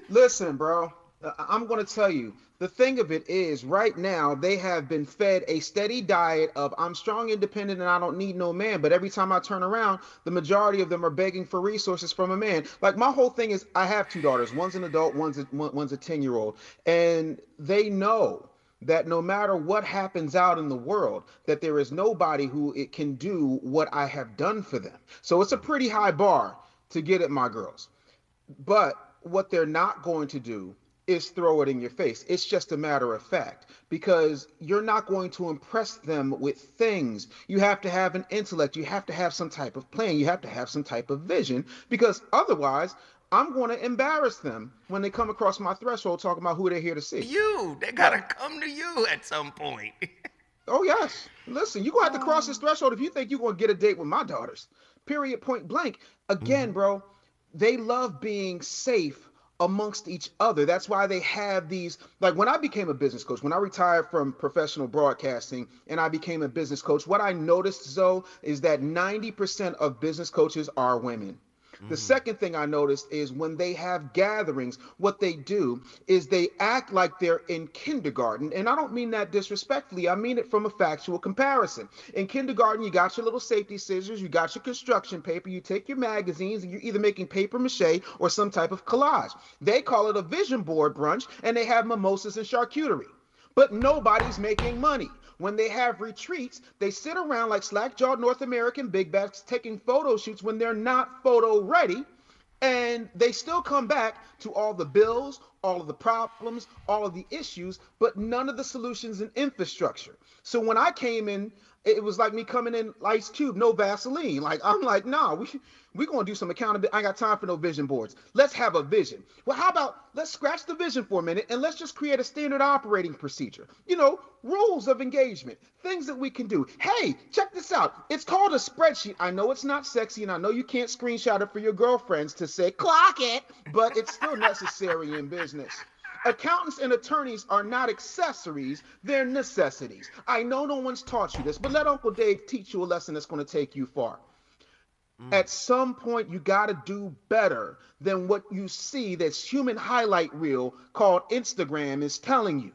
Listen, bro, I'm going to tell you, the thing of it is, right now, they have been fed a steady diet of, I'm strong, independent, and I don't need no man. But every time I turn around, the majority of them are begging for resources from a man. Like, my whole thing is, I have two daughters. One's an adult, one's a 10-year-old. And they know that no matter what happens out in the world, that there is nobody who it can do what I have done for them. So it's a pretty high bar to get at my girls. But what they're not going to do is throw it in your face. It's just a matter of fact because you're not going to impress them with things. You have to have an intellect. You have to have some type of plan. You have to have some type of vision because otherwise, I'm going to embarrass them when they come across my threshold talking about who they're here to see. They gotta But come to you at some point. oh yes. Listen, you're gonna have to cross this threshold if you think you're gonna get a date with my daughters. Period point blank. Again, bro, they love being safe amongst each other. That's why they have these like when I became a business coach, when I retired from professional broadcasting and I became a business coach, what I noticed, Zoe, is that 90% of business coaches are women. The second thing I noticed is when they have gatherings, what they do is they act like they're in kindergarten. And I don't mean that disrespectfully. I mean it from a factual comparison. In kindergarten, you got your little safety scissors, you got your construction paper, you take your magazines, and you're either making paper mache or some type of collage. They call it a vision board brunch, and they have mimosas and charcuterie. But nobody's making money. When they have retreats, they sit around like slack-jawed North American big bags taking photo shoots when they're not photo ready, and they still come back to all the bills, all of the problems, all of the issues, but none of the solutions and infrastructure. So when I came in, it was like me coming in Ice Cube, no Vaseline. Like I'm like, nah, we gonna do some accountability. I ain't got time for no vision boards. Let's have a vision. Well, how about let's scratch the vision for a minute and let's just create a standard operating procedure. You know, rules of engagement, things that we can do. Hey, check this out. It's called a spreadsheet. I know it's not sexy, and I know you can't screenshot it for your girlfriends to say clock it, but it's still necessary in business. Accountants and attorneys are not accessories, they're necessities. I know no one's taught you this, but let Uncle Dave teach you a lesson that's going to take you far. At some point, you got to do better than what you see this human highlight reel called Instagram is telling you.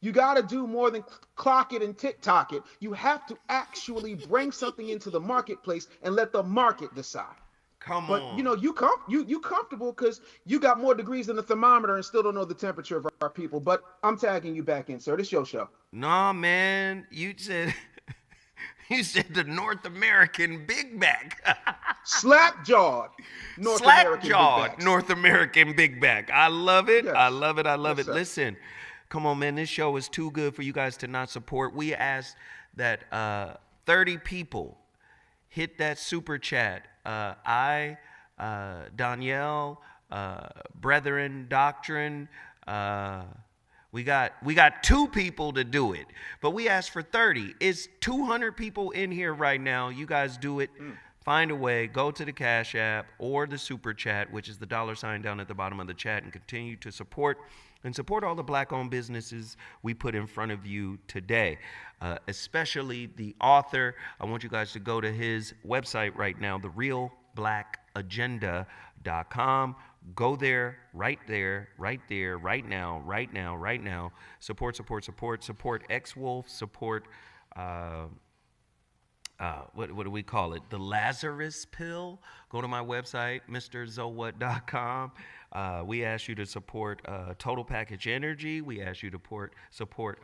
You got to do more than clock it and TikTok it. You have to actually bring something into the marketplace and let the market decide. Come But on. you know, you comfortable because you got more degrees than the thermometer and still don't know the temperature of our people. But I'm tagging you back in, sir. This your show. Nah, man. You said you said the North American big back. Slack jawed North American big Slack-jawed backs. North American big back. I love it. Yes. I love it. I love Yes, it. sir. Listen, come on, man. This show is too good for you guys to not support. We asked that 30 people hit that super chat. Danielle, Brethren, Doctrine. We got 2 people to do it, but we asked for 30. It's 200 people in here right now. You guys do it. Find a way. Go to the Cash App or the Super Chat, which is the $ down at the bottom of the chat, and continue to support all the black-owned businesses we put in front of you today, especially the author. I want you guys to go to his website right now, therealblackagenda.com. Go there, right now. Support X-Wolf, support, what do we call it? The Lazarus Pill. Go to my website, MrZoWhat.com. We ask you to support Total Package Energy. We ask you to support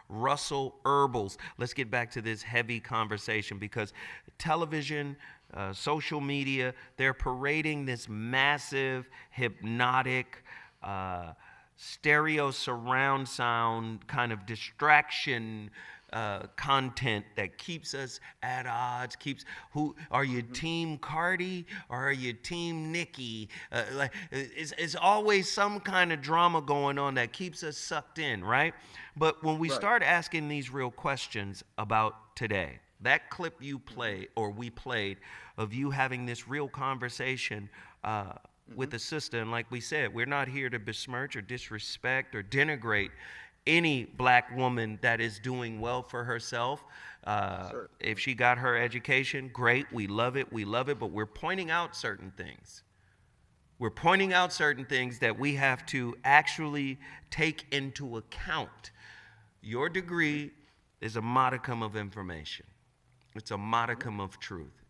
Russell Herbals. Let's get back to this heavy conversation because television, social media, they're parading this massive, hypnotic, stereo surround sound kind of distraction content that keeps us at odds. Who are you, Team Cardi or are you Team Nicki? It's always some kind of drama going on that keeps us sucked in, right? But when we start asking these real questions about today, that clip you play or we played of you having this real conversation with the sister, and like we said, we're not here to besmirch or disrespect or denigrate any black woman that is doing well for herself. If she got her education, great, we love it, but we're pointing out certain things. We're pointing out certain things that we have to actually take into account. Your degree is a modicum of information. It's a modicum of truth.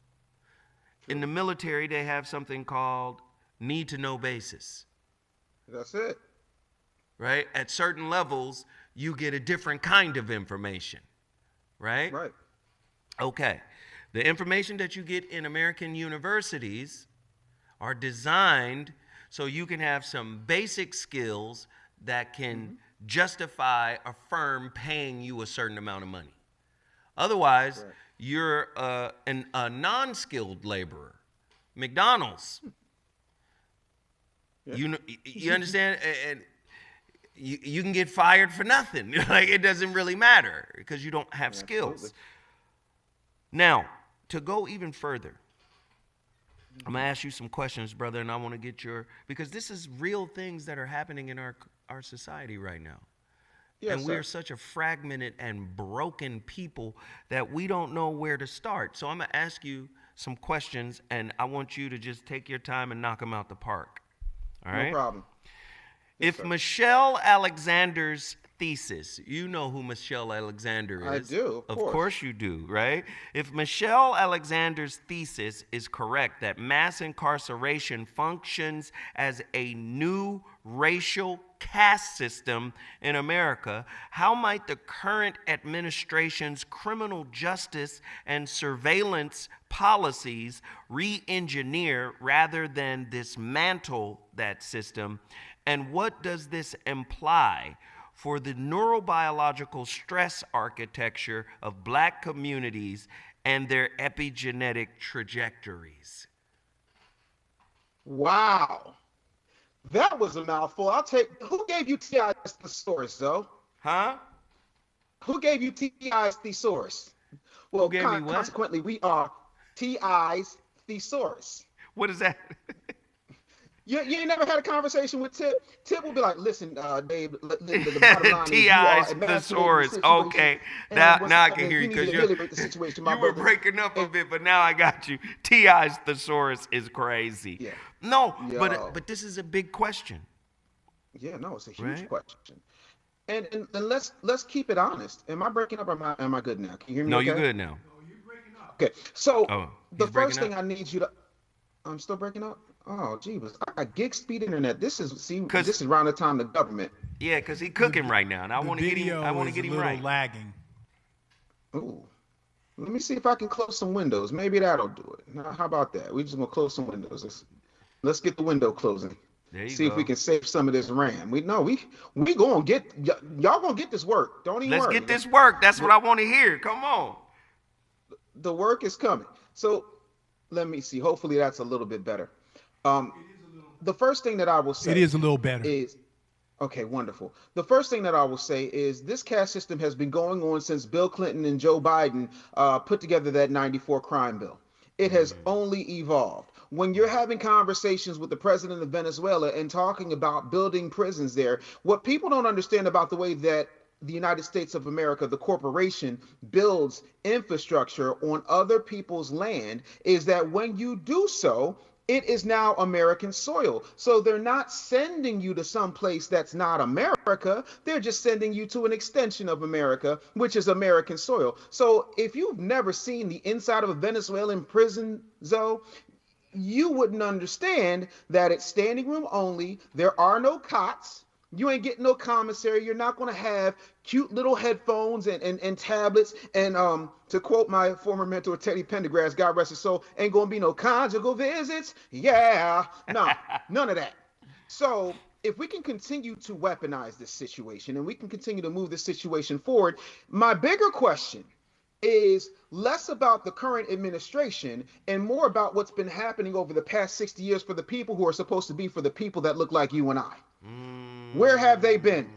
In the military, they have something called need-to-know basis. That's it. Right? At certain levels, you get a different kind of information. Right? Right. Okay. The information that you get in American universities are designed so you can have some basic skills that can justify a firm paying you a certain amount of money. Otherwise, you're a non-skilled laborer. McDonald's. You understand? And you can get fired for nothing. Like, it doesn't really matter because you don't have skills. Now, to go even further, I'm going to ask you some questions, brother, and I want to get because this is real things that are happening in our society right now. Yes, and we're such a fragmented and broken people that we don't know where to start. So I'm going to ask you some questions, and I want you to just take your time and knock them out the park. All right? No problem. If Michelle Alexander's thesis, you know who Michelle Alexander is. I do, of course. Of course you do, right? If Michelle Alexander's thesis is correct, that mass incarceration functions as a new racial caste system in America, how might the current administration's criminal justice and surveillance policies re-engineer rather than dismantle that system? And what does this imply for the neurobiological stress architecture of black communities and their epigenetic trajectories? Wow. That was a mouthful. Who gave you T.I.'s thesaurus, though? Huh? Who gave you T.I.'s thesaurus? Well, who gave me what? Consequently, we are T.I.'s thesaurus. What is that? You ain't never had a conversation with Tip? Tip will be like, listen, Dave, the bottom line T.I.'s is thesaurus. Okay. Now I can hear you because you were breaking up a bit, but now I got you. T.I.'s thesaurus is crazy. Yeah. No, but this is a big question. Yeah, no, it's a huge question. And let's keep it honest. Am I breaking up or am I good now? Can you hear me? No, okay? you're good now. No, you're breaking up. Okay. So the first thing up? I need you to I'm still breaking up? Oh, jeebus. I got gig speed internet. This is around the time the government. Yeah, because he's cooking right now, and I want to get him. I want to get him right. Lagging. Ooh. Let me see if I can close some windows. Maybe that'll do it. Now, how about that? We're just gonna close some windows. Let's get the window closing. There you see go. If we can save some of this RAM. We gonna get y'all gonna get this work. Don't even worry. Let's get this work. That's what I want to hear. Come on. The work is coming. So let me see. Hopefully that's a little bit better. The first thing that I will say, it is a little better. Okay, wonderful. The first thing that I will say is this caste system has been going on since Bill Clinton and Joe Biden put together that 94 crime bill. It has only evolved. When you're having conversations with the president of Venezuela and talking about building prisons there, what people don't understand about the way that the United States of America, the corporation, builds infrastructure on other people's land is that when you do so, it is now American soil. So they're not sending you to some place that's not America. They're just sending you to an extension of America, which is American soil. So if you've never seen the inside of a Venezuelan prison, Zoe, you wouldn't understand that it's standing room only. There are no cots. You ain't getting no commissary. You're not going to have cute little headphones and tablets. And to quote my former mentor, Teddy Pendergrass, God rest his soul, ain't going to be no conjugal visits. Yeah. No, none of that. So if we can continue to weaponize this situation and we can continue to move this situation forward, my bigger question is less about the current administration and more about what's been happening over the past 60 years for the people who are supposed to be for the people that look like you and I. Where have they been?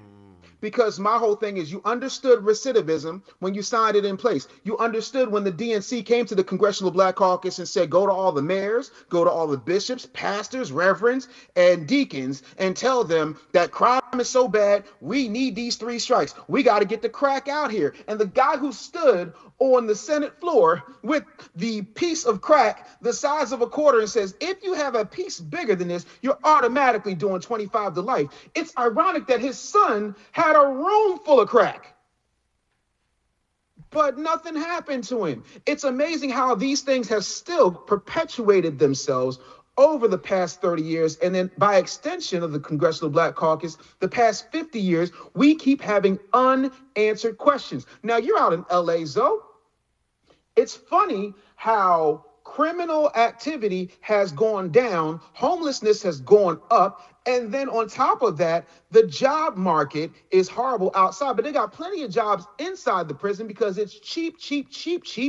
Because my whole thing is you understood recidivism when you signed it in place. You understood when the DNC came to the Congressional Black Caucus and said, go to all the mayors, go to all the bishops, pastors, reverends, and deacons and tell them that crime is so bad, we need these 3 strikes. We got to get the crack out here. And the guy who stood on the Senate floor with the piece of crack the size of a quarter and says, if you have a piece bigger than this, you're automatically doing 25 to life. It's ironic that his son had a room full of crack, but nothing happened to him. It's amazing how these things have still perpetuated themselves over the past 30 years. And then by extension of the Congressional Black Caucus, the past 50 years, we keep having unanswered questions. Now you're out in LA, Zoe. It's funny how criminal activity has gone down, homelessness has gone up, and then on top of that, the job market is horrible outside. But they got plenty of jobs inside the prison because it's cheap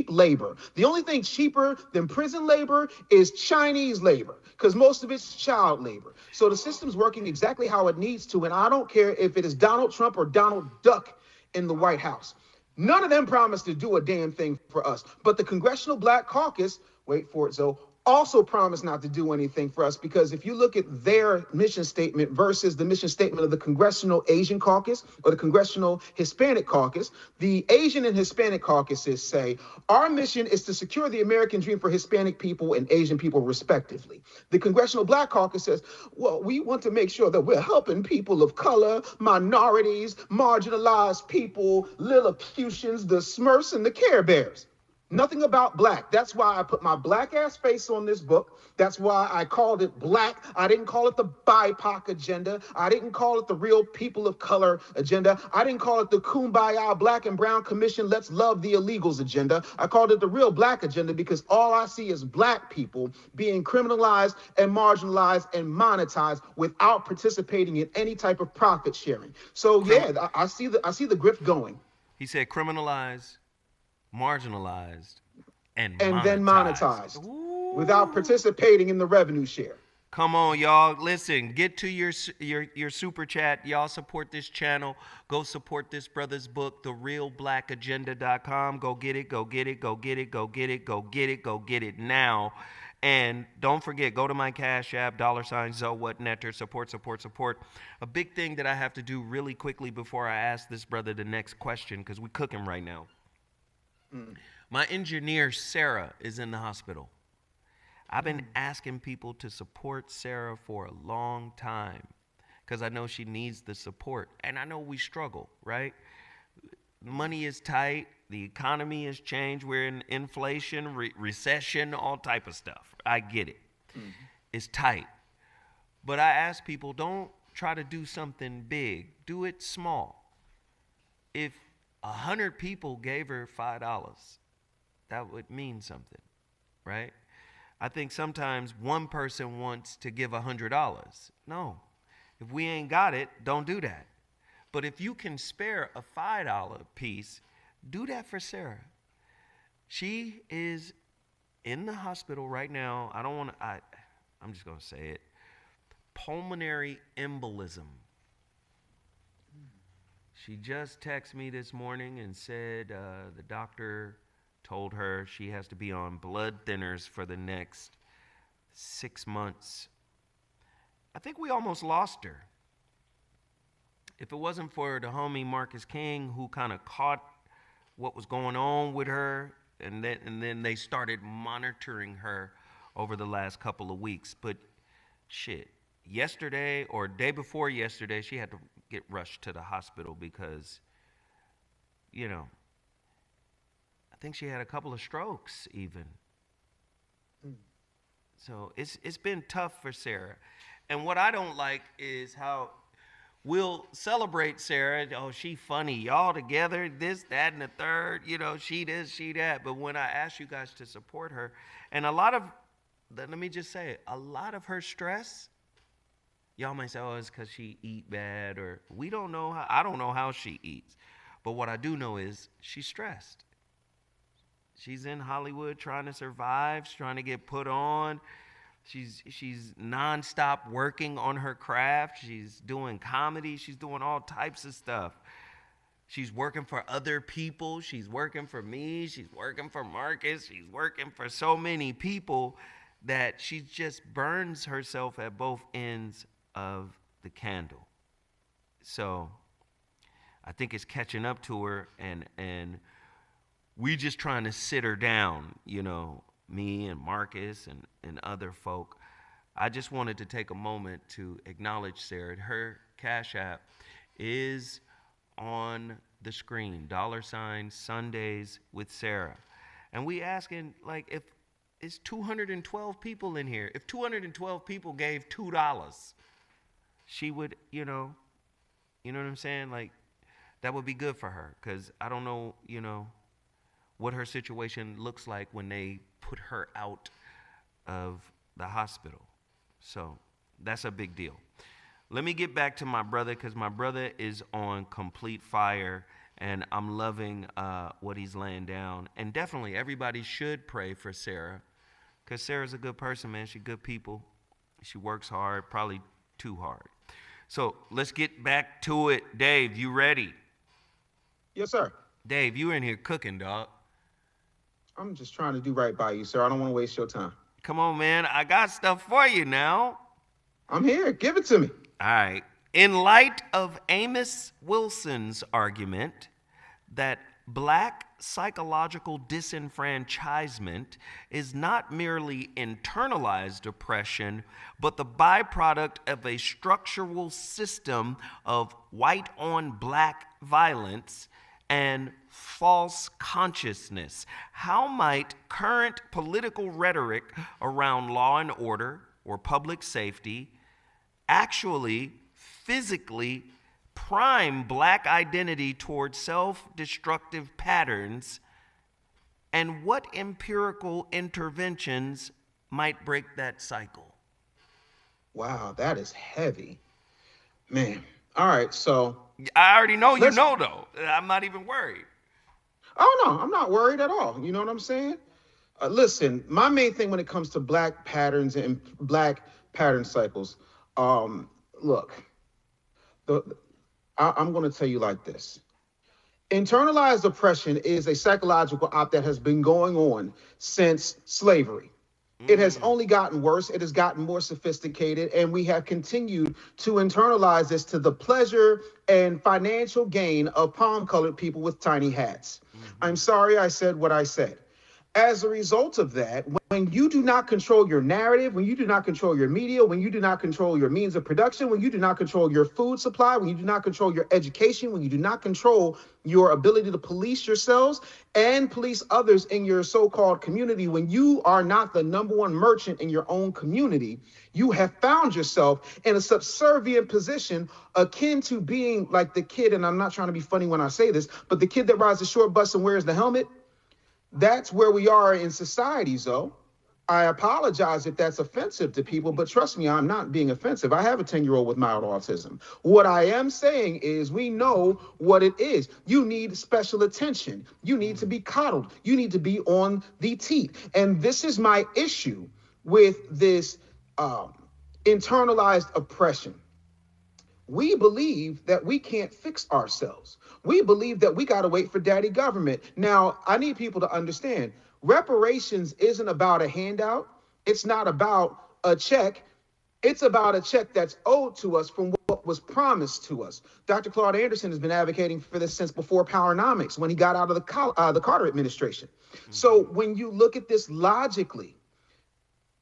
labor. The only thing cheaper than prison labor is Chinese labor because most of it's child labor. So the system's working exactly how it needs to. And I don't care if it is Donald Trump or Donald Duck in the White House. None of them promised to do a damn thing for us. But the Congressional Black Caucus, wait for it, Zoe, also promised not to do anything for us, because if you look at their mission statement versus the mission statement of the Congressional Asian Caucus or the Congressional Hispanic Caucus, the Asian and Hispanic caucuses say, our mission is to secure the American dream for Hispanic people and Asian people respectively. The Congressional Black Caucus says, well, we want to make sure that we're helping people of color, minorities, marginalized people, Lilliputians, the Smurfs, and the Care Bears. Nothing about black. That's why I put my black ass face on this book. That's why I called it black. I didn't call it the BIPOC agenda. I didn't call it the real people of color agenda. I didn't call it the Kumbaya Black and Brown Commission, let's love the illegals agenda. I called it the real black agenda because all I see is black people being criminalized and marginalized and monetized without participating in any type of profit sharing. So yeah, I see the grift going. He said criminalized, marginalized, and then monetized without participating in the revenue share. Come on, y'all. Listen, get to your super chat. Y'all support this channel. Go support this brother's book, therealblackagenda.com. Go get it, go get it, go get it, go get it, go get it, go get it now. And don't forget, go to my Cash App, $ZoWhat Netter, support. A big thing that I have to do really quickly before I ask this brother the next question, because we're cooking right now. My engineer, Sarah, is in the hospital. I've been asking people to support Sarah for a long time because I know she needs the support. And I know we struggle, right? Money is tight. The economy has changed. We're in inflation, recession, all type of stuff. I get it. It's tight. But I ask people, don't try to do something big. Do it small. If 100 people gave her $5, that would mean something, right? I think sometimes one person wants to give $100. No, if we ain't got it, don't do that. But if you can spare a $5 piece, do that for Sarah. She is in the hospital right now. I'm just going to say it. Pulmonary embolism. She just texted me this morning and said the doctor told her she has to be on blood thinners for the next 6 months. I think we almost lost her. If it wasn't for the homie Marcus King, who kind of caught what was going on with her, and then they started monitoring her over the last couple of weeks. But shit, yesterday or day before yesterday, she had to get rushed to the hospital because, you know, I think she had a couple of strokes even. So it's been tough for Sarah. And what I don't like is how we'll celebrate Sarah. Oh, she funny. Y'all together, this, that, and the third. You know, she this, she that. But when I ask you guys to support her, and let me just say it, a lot of her stress, y'all might say, oh, it's because she eat bad, or we don't know how. I don't know how she eats. But what I do know is she's stressed. She's in Hollywood trying to survive. She's trying to get put on. She's nonstop working on her craft. She's doing comedy. She's doing all types of stuff. She's working for other people. She's working for me. She's working for Marcus. She's working for so many people that she just burns herself at both ends of the candle. So I think it's catching up to her, and we just trying to sit her down, you know, me and Marcus and other folk. I just wanted to take a moment to acknowledge Sarah. Her Cash App is on the screen, $Sundays with Sarah. And we asking, like, if it's 212 people in here, if 212 people gave $2, she would, you know what I'm saying? Like, that would be good for her, because I don't know, you know, what her situation looks like when they put her out of the hospital. So that's a big deal. Let me get back to my brother, because my brother is on complete fire, and I'm loving what he's laying down. And definitely everybody should pray for Sarah, because Sarah's a good person, man. She's good people. She works hard, probably too hard. So let's get back to it. Dave, you ready? Yes, sir. Dave, you in here cooking, dog. I'm just trying to do right by you, sir. I don't want to waste your time. Come on, man. I got stuff for you now. I'm here. Give it to me. All right. In light of Amos Wilson's argument that black psychological disenfranchisement is not merely internalized oppression, but the byproduct of a structural system of white on black violence and false consciousness, how might current political rhetoric around law and order or public safety actually physically prime black identity towards self-destructive patterns, and what empirical interventions might break that cycle? Wow, that is heavy. Man. All right, so I already know you know, though. I'm not even worried. Oh, no, I'm not worried at all. You know what I'm saying? Listen, my main thing when it comes to black patterns and black pattern cycles, look, I'm going to tell you like this. Internalized oppression is a psychological opt that has been going on since slavery. It has only gotten worse. It has gotten more sophisticated, and we have continued to internalize this to the pleasure and financial gain of palm-colored people with tiny hats. I'm sorry I said what I said. As a result of that, when you do not control your narrative, when you do not control your media, when you do not control your means of production, when you do not control your food supply, when you do not control your education, when you do not control your ability to police yourselves and police others in your so-called community, when you are not the number one merchant in your own community, you have found yourself in a subservient position akin to being like the kid, and I'm not trying to be funny when I say this, but the kid that rides the short bus and wears the helmet. That's where we are in society, Zo. I apologize if that's offensive to people, but trust me, I'm not being offensive. I have a 10-year-old with mild autism. What I am saying is we know what it is. You need special attention. You need to be coddled. You need to be on the teeth. And this is my issue with this internalized oppression. We believe that we can't fix ourselves. We believe that we got to wait for daddy government. Now, I need people to understand, reparations isn't about a handout. It's not about a check. It's about a check that's owed to us from what was promised to us. Dr. Claude Anderson has been advocating for this since before Powernomics, when he got out of the Carter administration. So when you look at this logically,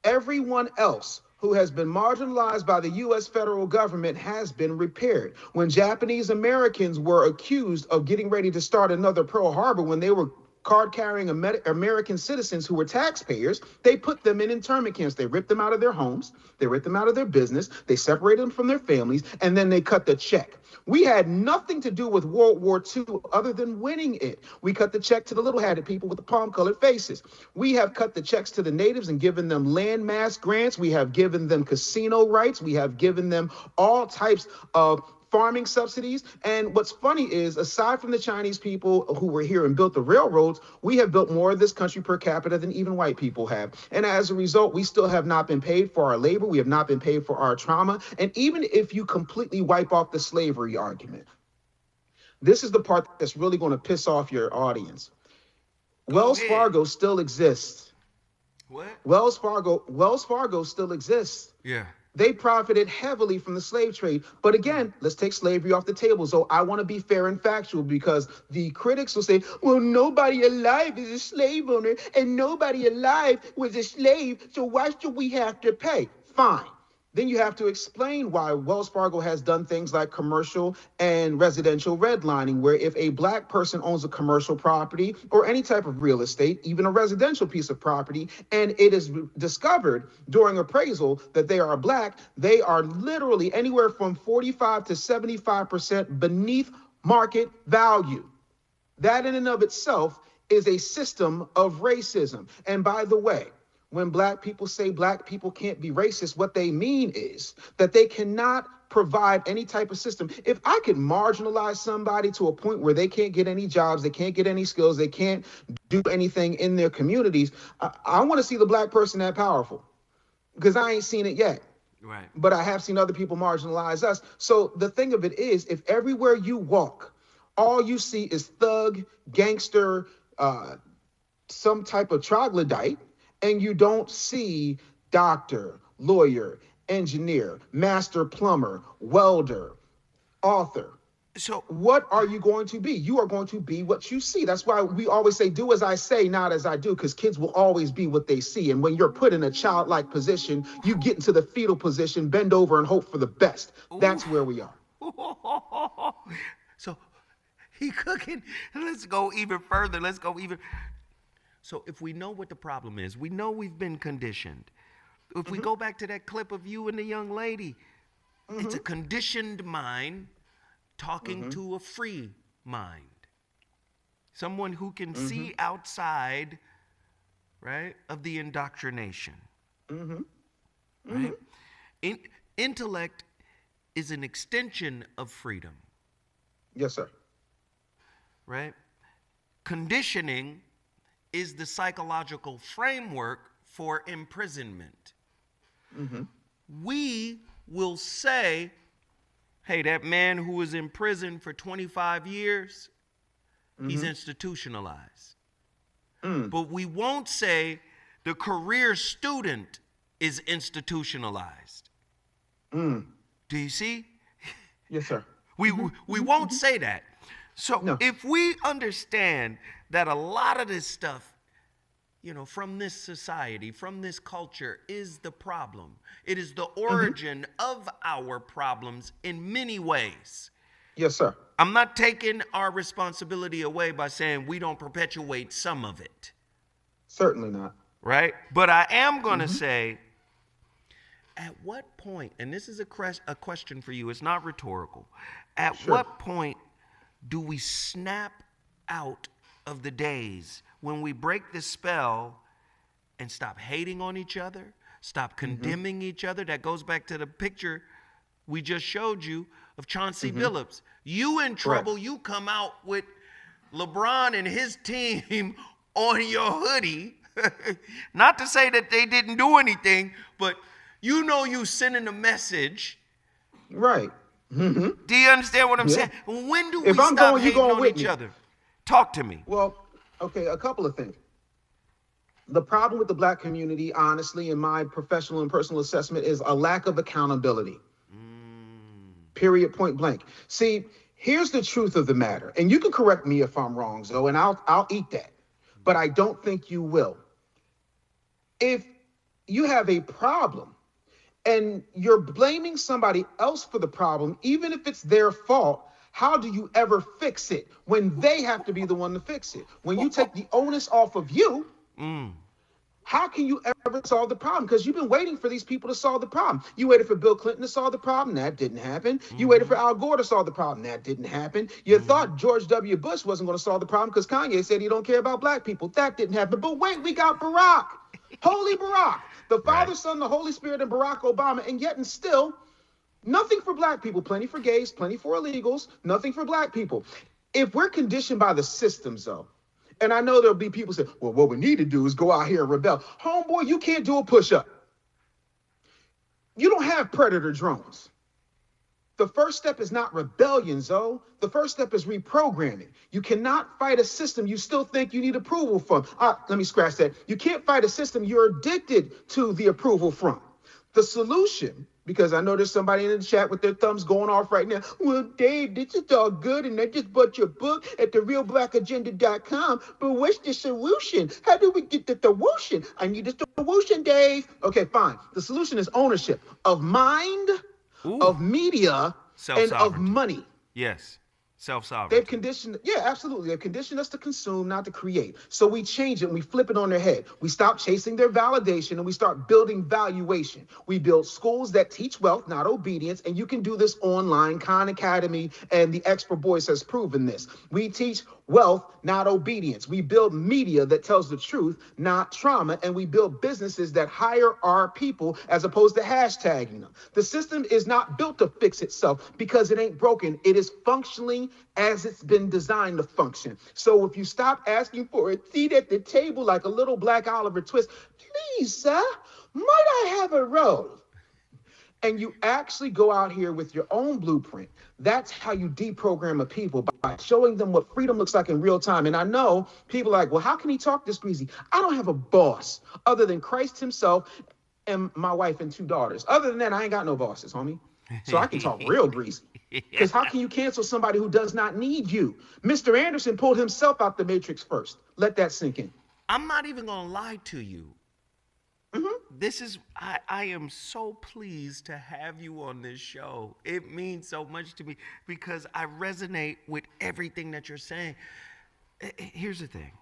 everyone else who has been marginalized by the U.S. federal government has been repaired. When Japanese Americans were accused of getting ready to start another Pearl Harbor, when they were card-carrying American citizens who were taxpayers, they put them in internment camps. They ripped them out of their homes. They ripped them out of their business. They separated them from their families, and then they cut the check. We had nothing to do with World War II other than winning it. We cut the check to the little-hatted people with the palm-colored faces. We have cut the checks to the natives and given them landmass grants. We have given them casino rights. We have given them all types of farming subsidies. And what's funny is, aside from the Chinese people who were here and built the railroads, we have built more of this country per capita than even white people have. And as a result, we still have not been paid for our labor. We have not been paid for our trauma. And even if you completely wipe off the slavery argument, this is the part that's really going to piss off your audience. Wells Fargo still exists. What? Wells Fargo still exists. Yeah. They profited heavily from the slave trade. But again, let's take slavery off the table. So I want to be fair and factual, because the critics will say, well, nobody alive is a slave owner and nobody alive was a slave. So why should we have to pay? Fine. Then you have to explain why Wells Fargo has done things like commercial and residential redlining, where if a black person owns a commercial property or any type of real estate, even a residential piece of property, and it is discovered during appraisal that they are black, they are literally anywhere from 45 to 75% beneath market value. That in and of itself is a system of racism. And by the way, when black people say black people can't be racist, what they mean is that they cannot provide any type of system. If I could marginalize somebody to a point where they can't get any jobs, they can't get any skills, they can't do anything in their communities, I want to see the black person that powerful, because I ain't seen it yet. Right. But I have seen other people marginalize us. So the thing of it is, if everywhere you walk, all you see is thug, gangster, some type of troglodyte, and you don't see doctor, lawyer, engineer, master plumber, welder, author, So what are you going to be? You are going to be what you see. That's why we always say, do as I say, not as I do, because kids will always be what they see. And when you're put in a childlike position, you get into the fetal position, bend over and hope for the best. That's where we are. So he cooking. Let's go even further. So if we know what the problem is, we know we've been conditioned. If we go back to that clip of you and the young lady, it's a conditioned mind talking to a free mind. Someone who can see outside, right, of the indoctrination. Right? Intellect is an extension of freedom. Yes, sir. Right? Conditioning is the psychological framework for imprisonment. We will say, hey, that man who was in prison for 25 years, he's institutionalized. But we won't say the career student is institutionalized. Do you see? Yes, sir. We won't say that. So No. if we understand that a lot of this stuff, you know, from this society, from this culture is the problem. It is the origin of our problems in many ways. Yes, sir. I'm not taking our responsibility away by saying we don't perpetuate some of it, Certainly not. right? But I am going to say, at what point, and this is a question for you, it's not rhetorical. At what point do we snap out of the days when we break the spell and stop hating on each other, stop condemning each other? That goes back to the picture we just showed you of Chauncey Billups. You in trouble, you come out with LeBron and his team on your hoodie. Not to say that they didn't do anything, but you know you sending a message. Right. Do you understand what I'm saying? When do we If I'm stop going, you hating going on with each me. other? Talk to me. Well, okay, a couple of things. The problem with the black community, honestly, in my professional and personal assessment, is a lack of accountability. Period, point blank. See, here's the truth of the matter, and you can correct me if I'm wrong, Zoe, and I'll eat that, but I don't think you will. If you have a problem and you're blaming somebody else for the problem, even if it's their fault, how do you ever fix it when they have to be the one to fix it? When you take the onus off of you, how can you ever solve the problem? Because you've been waiting for these people to solve the problem. You waited for Bill Clinton to solve the problem. That didn't happen. You waited for Al Gore to solve the problem. That didn't happen. You thought George W. Bush wasn't going to solve the problem because Kanye said he don't care about black people. That didn't happen. But wait, we got Barack. Holy Barack. The Father, Son, the Holy Spirit, and Barack Obama. And yet and still, nothing for black people. Plenty for gays, plenty for illegals, nothing for black people. If we're conditioned by the systems, though, and I know there'll be people say, well, what we need to do is go out here and rebel. Homeboy, you can't do a push-up. You don't have predator drones. The first step is not rebellion, Zoe. The first step is reprogramming. You cannot fight a system you still think you need approval from. Let me scratch that. You can't fight a system you're addicted to the approval from. The solution, because I know there's somebody in the chat with their thumbs going off right now. Well, Dave, this is all good, and I just bought your book at therealblackagenda.com, but what's the solution? How do we get the solution? I need the solution, Dave. Okay, fine. The solution is ownership of mind, of media, and of money. Yes. Self-sovereignty. They've conditioned, yeah, absolutely. They've conditioned us to consume, not to create. So we change it and we flip it on their head. We stop chasing their validation and we start building valuation. We build schools that teach wealth, not obedience. And you can do this online. Khan Academy and the Expert Voice has proven this. We teach Wealth, not obedience. We build media that tells the truth, not trauma. And we build businesses that hire our people as opposed to hashtagging them. The system is not built to fix itself because it ain't broken. It is functioning as it's been designed to function. So if you stop asking for a seat at the table like a little black Oliver Twist, please, sir, might I have a roll? And you actually go out here with your own blueprint. That's how you deprogram a people, by showing them what freedom looks like in real time. And I know people are like, well, how can he talk this greasy? I don't have a boss other than Christ himself and my wife and 2 daughters. Other than that, I ain't got no bosses, homie. So I can talk real greasy. Because how can you cancel somebody who does not need you? Mr. Anderson pulled himself out the matrix first. Let that sink in. I'm not even going to lie to you. This is, I am so pleased to have you on this show. It means so much to me because I resonate with everything that you're saying. Here's the thing.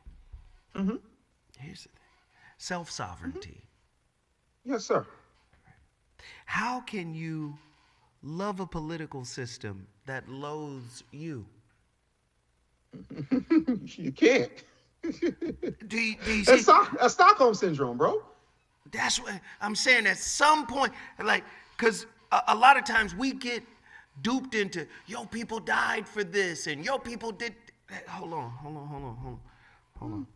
Here's the thing. Self-sovereignty. Yes, sir. How can you love a political system that loathes you? You can't. Do you see? That's Stockholm syndrome, bro. That's what I'm saying. At some point, like, because a lot of times we get duped into, yo, people died for this, and yo, people did. Hold on.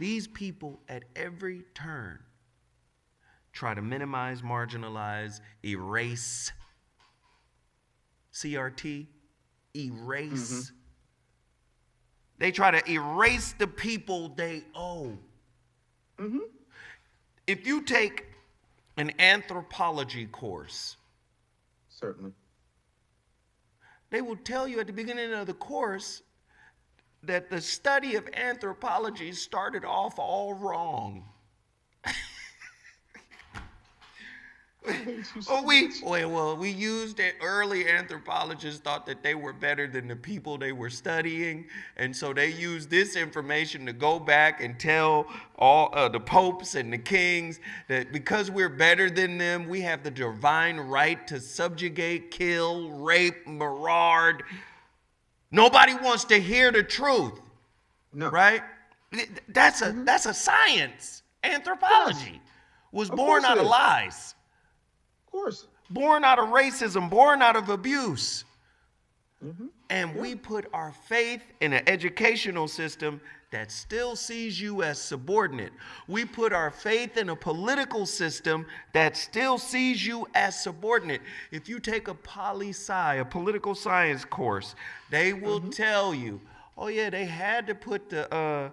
These people at every turn try to minimize, marginalize, erase. CRT, erase. They try to erase the people they owe. If you take an anthropology course, certainly, they will tell you at the beginning of the course that the study of anthropology started off all wrong. We used it. Early anthropologists thought that they were better than the people they were studying, and so they used this information to go back and tell all the popes and the kings that because we're better than them, we have the divine right to subjugate, kill, rape, maraud. Nobody wants to hear the truth. No. Right? That's a science. Anthropology was born out of lies. Of course. Born out of racism, born out of abuse. And we put our faith in an educational system that still sees you as subordinate. We put our faith in a political system that still sees you as subordinate. If you take a poli-sci, a political science course, they will tell you, oh yeah, they had to put the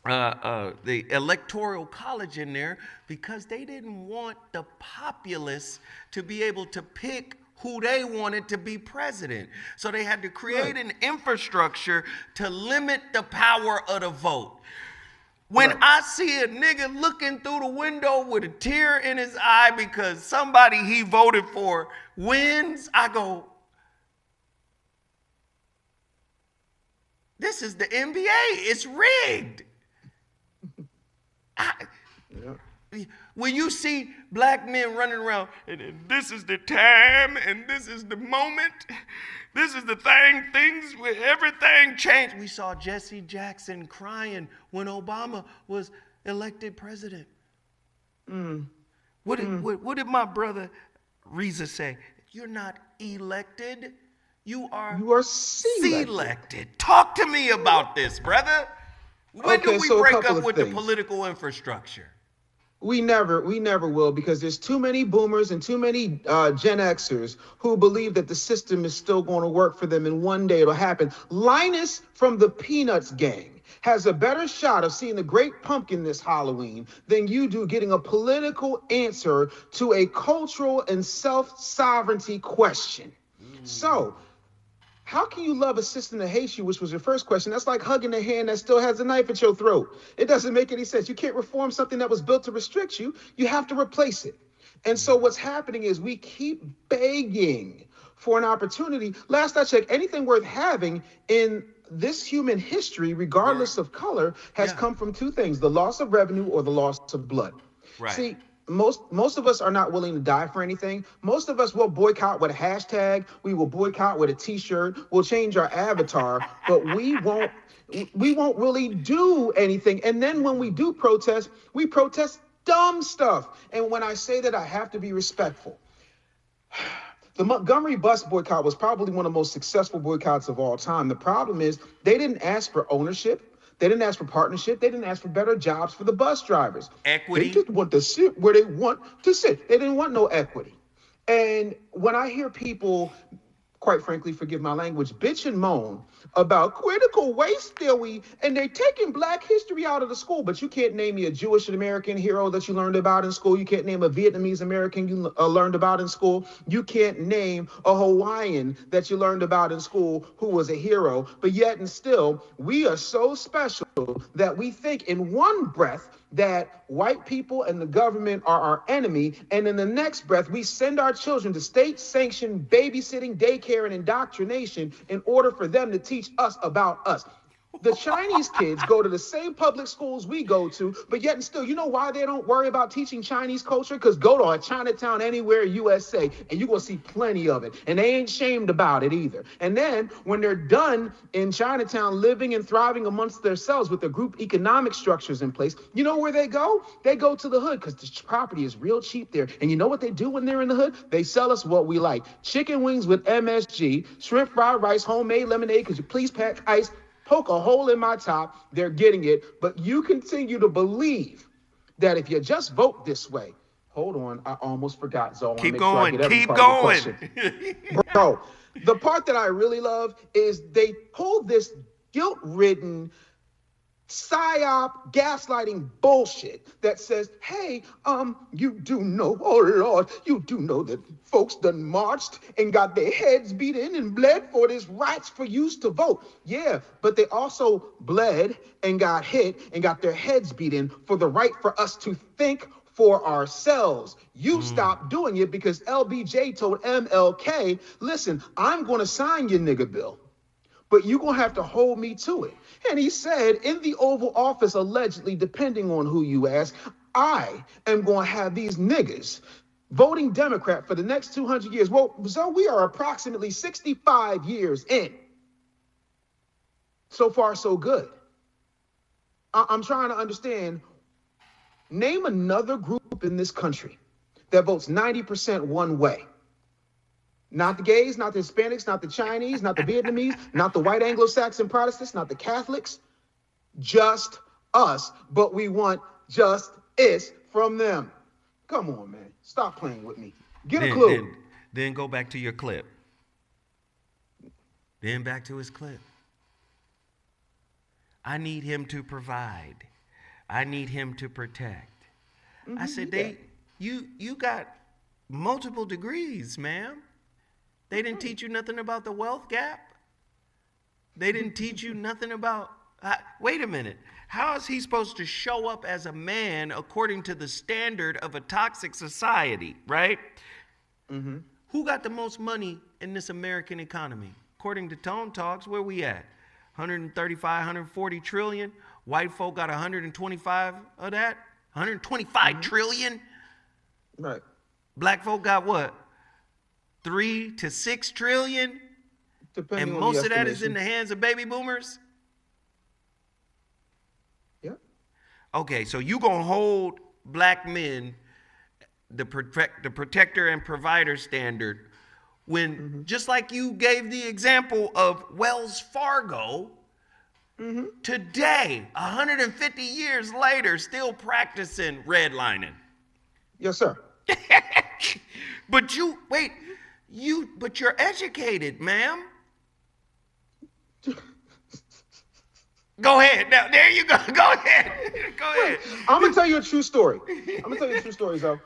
electoral college in there because they didn't want the populace to be able to pick who they wanted to be president. So they had to create an infrastructure to limit the power of the vote. When I see a nigga looking through the window with a tear in his eye because somebody he voted for wins, I go, this is the NBA. It's rigged. When you see black men running around, and this is the time, and this is the moment, this is the thing, things, everything changed. We saw Jesse Jackson crying when Obama was elected president. What did my brother Reza say? You're not elected, you are selected. Talk to me about this, brother. When do we break up with the political infrastructure? We never will, because there's too many boomers and too many Gen Xers who believe that the system is still going to work for them and one day it'll happen. Linus from the Peanuts gang has a better shot of seeing the Great Pumpkin this Halloween than you do getting a political answer to a cultural and self-sovereignty question. So, how can you love a system that hates you, which was your first question? That's like hugging a hand that still has a knife at your throat. It doesn't make any sense. You can't reform something that was built to restrict you. You have to replace it. And so what's happening is we keep begging for an opportunity. Last I checked, anything worth having in this human history, regardless of color, has come from two things: the loss of revenue or the loss of blood. Right. See, most of us are not willing to die for anything. Most of us will boycott with a hashtag. We will boycott with a T-shirt. We'll change our avatar, but we won't really do anything. And then when we do protest, we protest dumb stuff. And when I say that, I have to be respectful. The Montgomery bus boycott was probably one of the most successful boycotts of all time. The problem is they didn't ask for ownership. They didn't ask for partnership. They didn't ask for better jobs for the bus drivers. Equity. They didn't want to sit where they want to sit. They didn't want no equity. And when I hear people, quite frankly, forgive my language, bitch and moan about critical race theory, and they're taking Black history out of the school, but you can't name me a Jewish American hero that you learned about in school. You can't name a Vietnamese American you learned about in school. You can't name a Hawaiian that you learned about in school who was a hero. But yet and still, we are so special that we think in one breath that white people and the government are our enemy, and in the next breath, we send our children to state-sanctioned babysitting, daycare, and indoctrination in order for them to teach us about us. The Chinese kids go to the same public schools we go to, but yet and still, you know why they don't worry about teaching Chinese culture? Because go to a Chinatown anywhere USA, and you're going to see plenty of it. And they ain't shamed about it either. And then when they're done in Chinatown living and thriving amongst themselves with the group economic structures in place, you know where they go? They go to the hood because the property is real cheap there. And you know what they do when they're in the hood? They sell us what we like. Chicken wings with MSG, shrimp fried rice, homemade lemonade, because you please pack ice, poke a hole in my top, they're getting it. But you continue to believe that if you just vote this way, hold on, I almost forgot, Zo. Keep going, keep going. Bro, the part that I really love is they pull this guilt-ridden psyop gaslighting bullshit that says, hey, you do know, oh Lord, you do know that folks done marched and got their heads beat in and bled for this rights for you to vote. Yeah, but they also bled and got hit and got their heads beat in for the right for us to think for ourselves. You stopped doing it because LBJ told MLK, listen, I'm going to sign your nigga bill, but you're going to have to hold me to it. And he said, in the Oval Office, allegedly, depending on who you ask, I am going to have these niggas voting Democrat for the next 200 years. Well, so we are approximately 65 years in. So far, so good. I'm trying to understand. Name another group in this country that votes 90% one way. Not the gays, not the Hispanics, not the Chinese, not the Vietnamese, not the white Anglo-Saxon Protestants, not the Catholics, just us. But we want justice from them. Come on, man. Stop playing with me. Get a clue. Then go back to your clip. Then back to his clip. I need him to provide. I need him to protect. I said, you got multiple degrees, ma'am. They didn't teach you nothing about the wealth gap. They didn't teach you nothing about, wait a minute. How is he supposed to show up as a man according to the standard of a toxic society, right? Who got the most money in this American economy? According to Tone Talks, where we at? 135, 140 trillion. White folk got 125 of that. 125 trillion. Right. Black folk got what? 3 to 6 trillion. Depending and on most the of that is estimation. in the hands of baby boomers. Yeah. Okay, so you gonna hold black men the protector and provider standard when just like you gave the example of Wells Fargo, today, 150 years later, still practicing redlining. Yes, sir. But but you're educated, ma'am. Go ahead. Now, there you go. Go ahead. Go ahead. I'm gonna tell you a true story. Zo.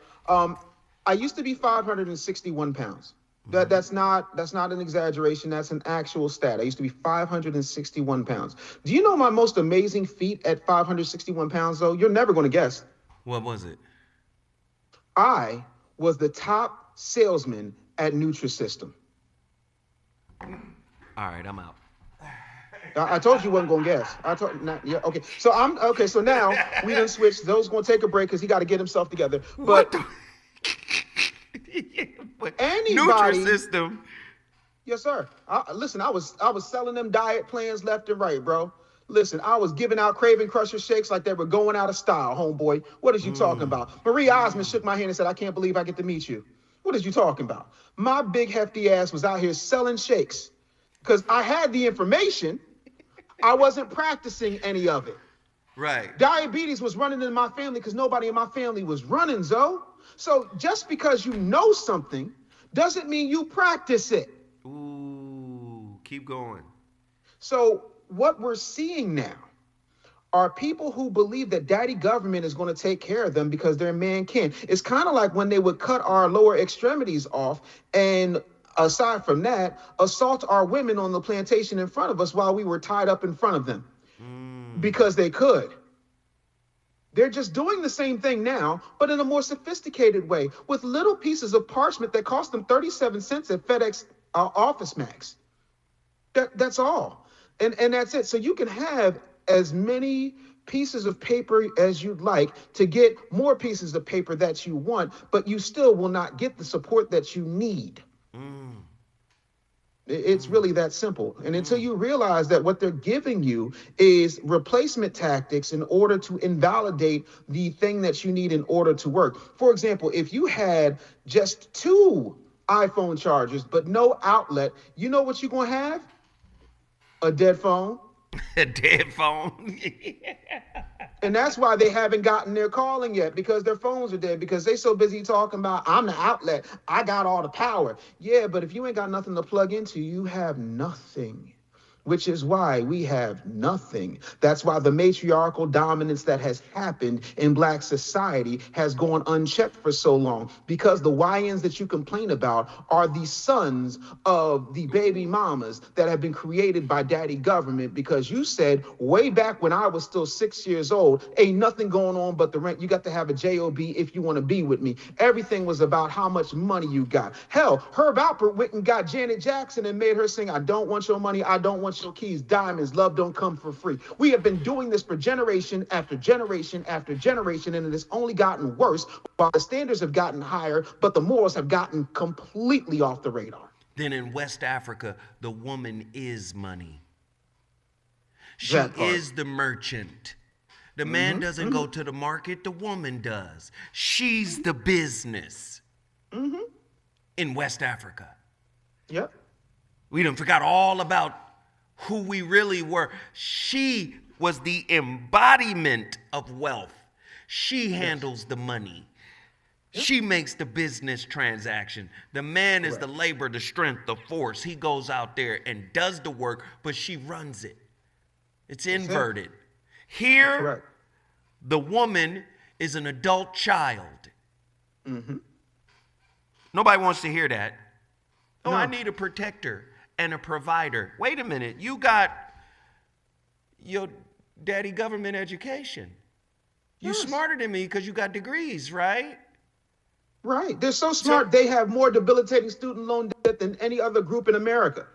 I used to be 561 pounds. That's not an exaggeration. That's an actual stat. I used to be 561 pounds. Do you know my most amazing feat at 561 pounds, though? You're never going to guess. What was it? I was the top salesman at Nutrisystem. All right, I'm out. I told you wasn't gonna guess. I told not yeah, okay. So now we done switched. Zoe's gonna take a break because he got to get himself together. What But But anybody, Nutrisystem. yes, sir. Listen, I was selling them diet plans left and right, bro. Listen, I was giving out Craving Crusher shakes like they were going out of style, homeboy. What is you talking about? Marie Osmond shook my hand and said, I can't believe I get to meet you. What is you talking about? My big hefty ass was out here selling shakes because I had the information. I wasn't practicing any of it. Right. Diabetes was running in my family because nobody in my family was running, Zoe. So just because you know something doesn't mean you practice it. Ooh, keep going. So what we're seeing now are people who believe that daddy government is going to take care of them because their man can. It's kind of like when they would cut our lower extremities off and aside from that, assault our women on the plantation in front of us while we were tied up in front of them because they could. They're just doing the same thing now, but in a more sophisticated way with little pieces of parchment that cost them 37 cents at FedEx Office Max. That's all. And that's it. So you can have as many pieces of paper as you'd like to get more pieces of paper that you want, but you still will not get the support that you need. It's really that simple. And until you realize that what they're giving you is replacement tactics in order to invalidate the thing that you need in order to work. For example, if you had just 2 iPhone chargers, but no outlet, you know what you're going to have? A dead phone. A dead phone. And that's why they haven't gotten their calling yet, because their phones are dead, because they so busy talking about, I'm the outlet, I got all the power. Yeah, but if you ain't got nothing to plug into, you have nothing. Which is why we have nothing. That's why the matriarchal dominance that has happened in Black society has gone unchecked for so long, because the YNs that you complain about are the sons of the baby mamas that have been created by daddy government, because you said way back when I was still 6 years old, ain't nothing going on but the rent. You got to have a job if you want to be with me. Everything was about how much money you got. Hell, Herb Alpert went and got Janet Jackson and made her sing, I don't want your money, I don't want your keys, diamonds, love don't come for free. We have been doing this for generation after generation after generation, and it has only gotten worse while the standards have gotten higher, but the morals have gotten completely off the radar. Then in West Africa, the woman is money. She is the merchant. The man doesn't go to the market, the woman does. She's the business in West Africa. Yep. We done forgot all about who we really were. She was the embodiment of wealth. She handles the money. She makes the business transaction. The man is the labor, the strength, the force. He goes out there and does the work, but she runs it. It's inverted. Here, the woman is an adult child. Nobody wants to hear that. Oh, no. I need a protector and a provider. Wait a minute. You got your daddy government education. You smarter than me because you got degrees, right? Right. They're so smart, they have more debilitating student loan debt than any other group in America.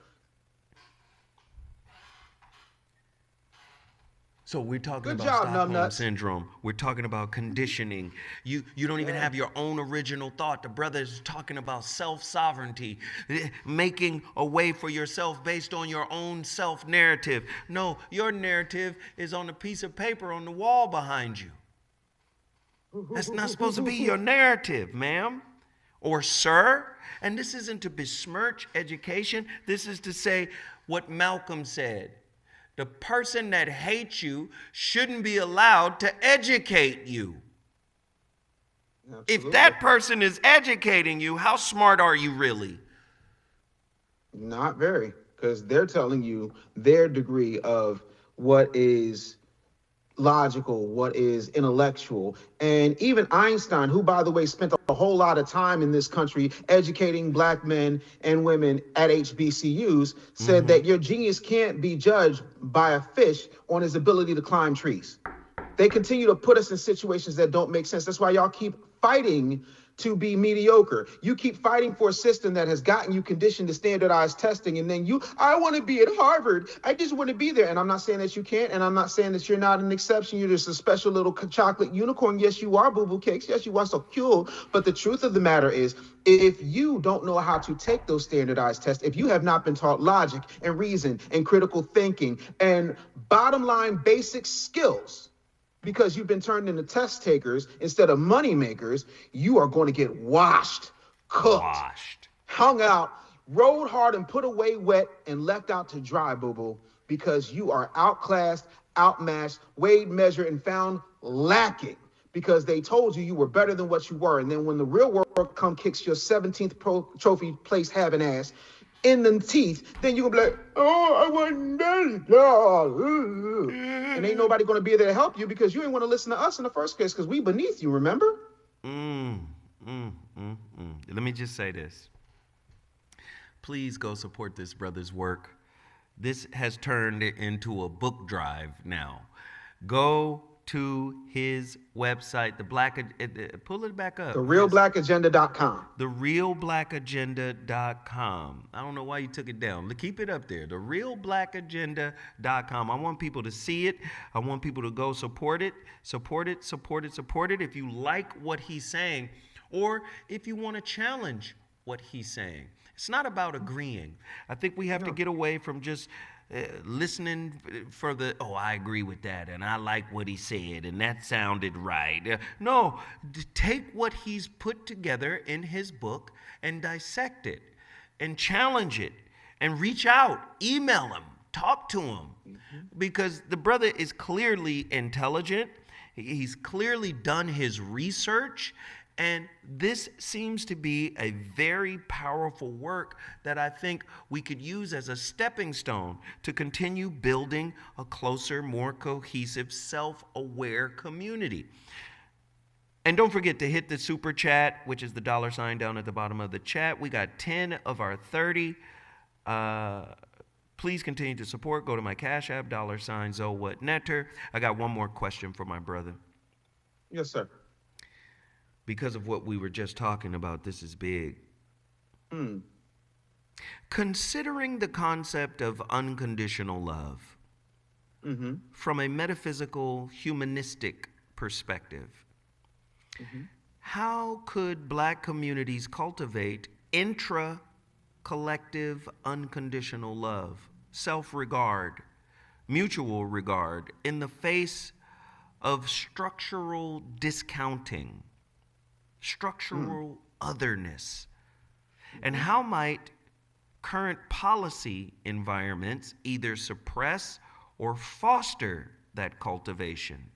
So we're talking about Stockholm syndrome. We're talking about conditioning. You don't even have your own original thought. The brother is talking about self-sovereignty, making a way for yourself based on your own self-narrative. No, your narrative is on a piece of paper on the wall behind you. That's not supposed to be your narrative, ma'am or sir. And this isn't to besmirch education. This is to say what Malcolm said. The person that hates you shouldn't be allowed to educate you. Absolutely. If that person is educating you, how smart are you really? Not very, because they're telling you their degree of what is logical, what is intellectual. And even Einstein, who, by the way, spent a whole lot of time in this country educating black men and women at HBCUs, said that your genius can't be judged by a fish on his ability to climb trees. They continue to put us in situations that don't make sense. That's why y'all keep fighting to be mediocre. You keep fighting for a system that has gotten you conditioned to standardized testing, and then I want to be at Harvard. I just want to be there. And I'm not saying that you can't, and I'm not saying that you're not an exception. You're just a special little chocolate unicorn. Yes, you are, boo-boo cakes. Yes, you are so cool. But the truth of the matter is, if you don't know how to take those standardized tests, if you have not been taught logic and reason and critical thinking and bottom line basic skills, because you've been turned into test takers instead of money makers, you are going to get washed, cooked, hung out, rode hard and put away wet and left out to dry, boo-boo, because you are outclassed, outmatched, weighed, measured, and found lacking because they told you were better than what you were. And then when the real world kicks your 17th pro trophy place having ass in the teeth, then you're gonna be like, oh, I wasn't ready. Oh, and ain't nobody gonna be there to help you because you ain't want to listen to us in the first place because we beneath you, remember? Let me just say this. Please go support this brother's work. This has turned into a book drive now. Go to his website, pull it back up. TheRealBlackAgenda.com. TheRealBlackAgenda.com. I don't know why you took it down. Keep it up there. TheRealBlackAgenda.com. I want people to see it. I want people to go support it. Support it. If you like what he's saying, or if you want to challenge what he's saying. It's not about agreeing. I think we have to get away from just listening for I agree with that, and I like what he said, and that sounded right. No, take what he's put together in his book and dissect it and challenge it and reach out, email him, talk to him, because the brother is clearly intelligent. He's clearly done his research. And this seems to be a very powerful work that I think we could use as a stepping stone to continue building a closer, more cohesive, self-aware community. And don't forget to hit the super chat, which is the $ down at the bottom of the chat. We got 10 of our 30. Please continue to support. Go to my Cash App, $ZoWhat Netter. I got one more question for my brother. Yes, sir. Because of what we were just talking about, this is big. Considering the concept of unconditional love from a metaphysical, humanistic perspective, how could Black communities cultivate intra-collective unconditional love, self-regard, mutual regard in the face of structural discounting, structural otherness? And how might current policy environments either suppress or foster that cultivation,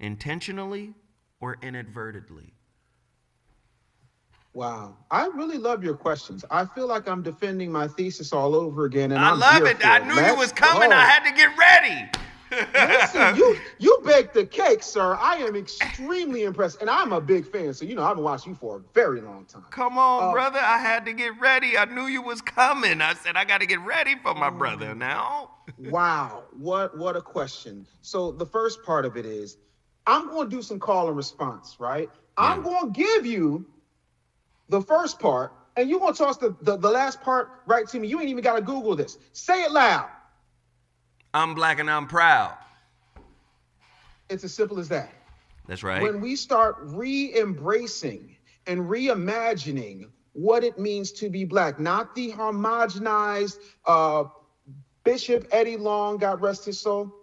intentionally or inadvertently? Wow. I really love your questions. I feel like I'm defending my thesis all over again. And I love it. I knew you was coming. I had to get ready. Listen, you baked the cake, sir. I am extremely impressed, and I'm a big fan. So I've been watching you for a very long time. Come on, brother. I had to get ready. I knew you was coming. I said I got to get ready for my brother now. Wow, what a question. So the first part of it is, I'm going to do some call and response, right? Yeah. I'm going to give you the first part, and you're going to toss the last part right to me. You ain't even got to Google this. Say it loud. I'm Black and I'm proud. It's as simple as that. That's right. When we start re-embracing and reimagining what it means to be Black, not the homogenized Bishop Eddie Long, God rest his soul,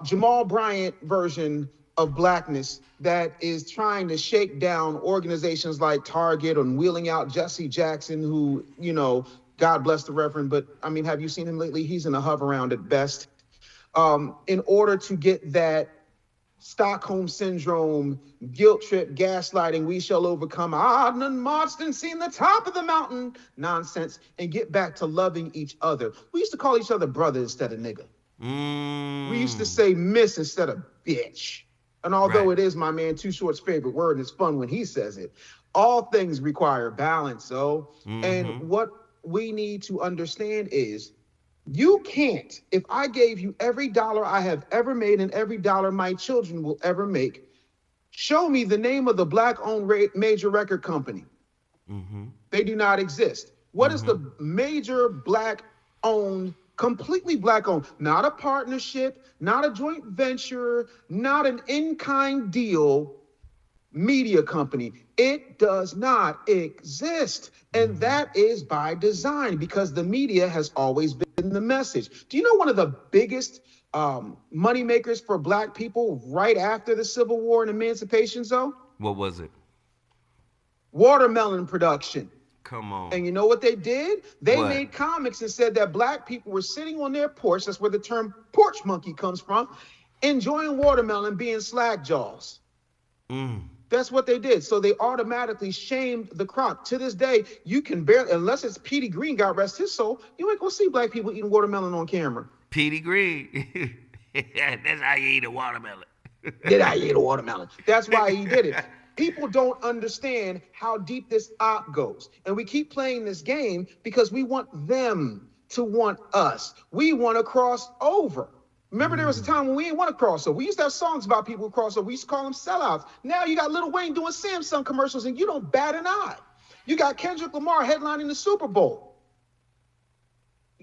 Jamal Bryant version of Blackness that is trying to shake down organizations like Target and wheeling out Jesse Jackson, who, God bless the Reverend, but I mean, have you seen him lately? He's in a hover round at best. In order to get that Stockholm Syndrome, guilt trip, gaslighting, we shall overcome, none marched and seen the top of the mountain nonsense, and get back to loving each other. We used to call each other brother instead of nigga. We used to say miss instead of bitch. And although it is my man Too Short's favorite word, and it's fun when he says it, all things require balance. And what we need to understand is You can't, if I gave you every dollar I have ever made and every dollar my children will ever make, show me the name of the black-owned major record company. They do not exist. What is the major black-owned, completely black-owned, not a partnership, not a joint venture, not an in-kind deal, media company? It does not exist. And that is by design, because the media has always been the message. Do you know one of the biggest money makers for black people right after the Civil War and emancipation, Zoe? What was it? Watermelon production. Come on. And you know what they did? They What? made comics and said that black people were sitting on their porch, that's where the term porch monkey comes from, enjoying watermelon, being slack jaws. That's what they did. So they automatically shamed the crop. To this day, you can barely, unless it's Petey Green, God rest his soul, you ain't gonna see black people eating watermelon on camera. Petey Green. That's how you eat a watermelon. Did I eat a watermelon? That's why he did it. People don't understand how deep this op goes. And we keep playing this game because we want them to want us. We want to cross over. Remember, there was a time when we didn't want to cross over. We used to have songs about people who cross over. We used to call them sellouts. Now you got Lil Wayne doing Samsung commercials and you don't bat an eye. You got Kendrick Lamar headlining the Super Bowl.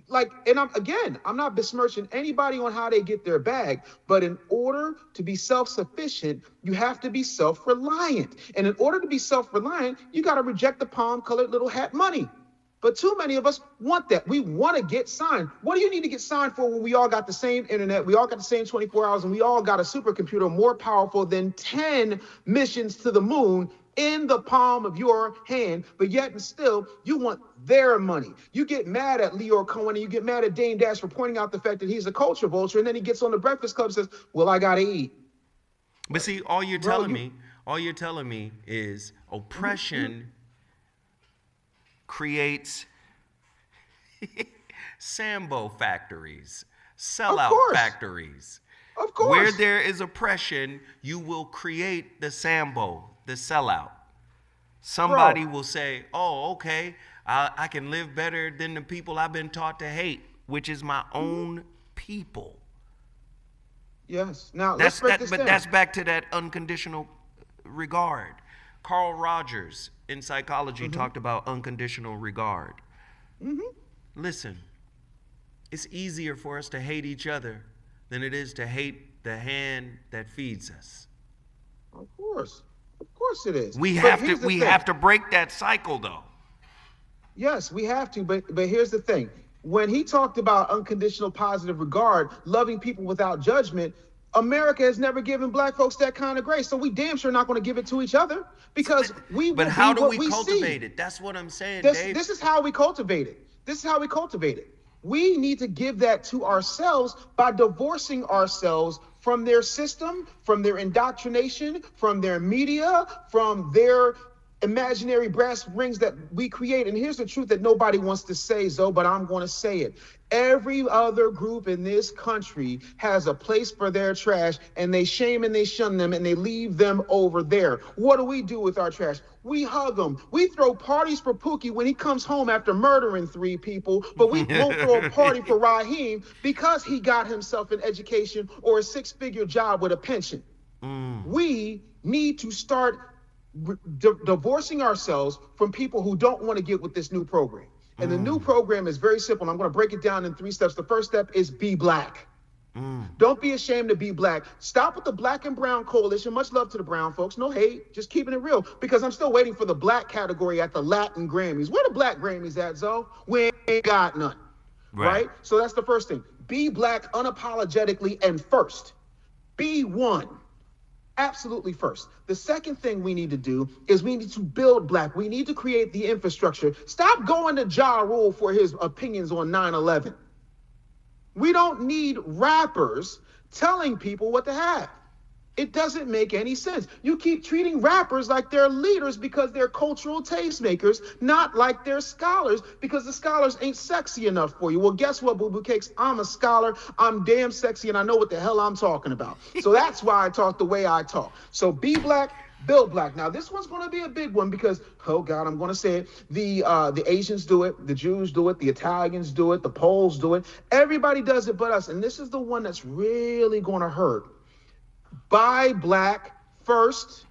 Like, and I'm not besmirching anybody on how they get their bag, but in order to be self-sufficient, you have to be self-reliant. And in order to be self-reliant, you got to reject the palm-colored little hat money. But too many of us want that. We want to get signed. What do you need to get signed for when we all got the same internet, we all got the same 24 hours, and we all got a supercomputer more powerful than 10 missions to the moon in the palm of your hand, but yet and still, you want their money. You get mad at Leo Cohen and you get mad at Dame Dash for pointing out the fact that he's a culture vulture, and then he gets on the Breakfast Club and says, well, I gotta eat. But see, all you're telling me is oppression creates Sambo factories, sellout factories. Of course. Where there is oppression, you will create the Sambo, the sellout. Somebody will say, oh, okay, I can live better than the people I've been taught to hate, which is my own people. Yes. Now, let's break this down. That's back to that unconditional regard. Carl Rogers in psychology talked about unconditional regard. Listen, it's easier for us to hate each other than it is to hate the hand that feeds us. Of course it is. We have to break that cycle, though. Yes, we have to, but here's the thing. When he talked about unconditional positive regard, loving people without judgment, America has never given black folks that kind of grace, so we damn sure not going to give it to each other, because But how do we cultivate it? That's what I'm saying, Dave. This is how we cultivate it. We need to give that to ourselves by divorcing ourselves from their system, from their indoctrination, from their media, from their imaginary brass rings that we create. And here's the truth that nobody wants to say, Zoe, but I'm going to say it. Every other group in this country has a place for their trash, and they shame and they shun them and they leave them over there. What do we do with our trash? We hug them. We throw parties for Pookie when he comes home after murdering 3 people, but we won't throw a party for Raheem because he got himself an education or a 6-figure job with a pension. We need to start divorcing ourselves from people who don't want to get with this new program. And the new program is very simple. I'm going to break it down in 3 steps. The first step is be black. Don't be ashamed to be black. Stop with the black and brown coalition. Much love to the brown folks. No hate. Just keeping it real. Because I'm still waiting for the black category at the Latin Grammys. Where the black Grammys at, Zoe? We ain't got none. Right? So that's the first thing. Be black unapologetically and first. Be one. Absolutely first. The second thing we need to do is we need to build black. We need to create the infrastructure. Stop going to Ja Rule for his opinions on 9/11. We don't need rappers telling people what to have. It doesn't make any sense. You keep treating rappers like they're leaders because they're cultural tastemakers, not like they're scholars because the scholars ain't sexy enough for you. Well, guess what, Boo Boo Cakes? I'm a scholar. I'm damn sexy, and I know what the hell I'm talking about. So that's why I talk the way I talk. So be black, build black. Now this one's going to be a big one because, oh God, I'm going to say it. The Asians do it, the Jews do it, the Italians do it, the Poles do it. Everybody does it but us. And this is the one that's really going to hurt. Buy black first,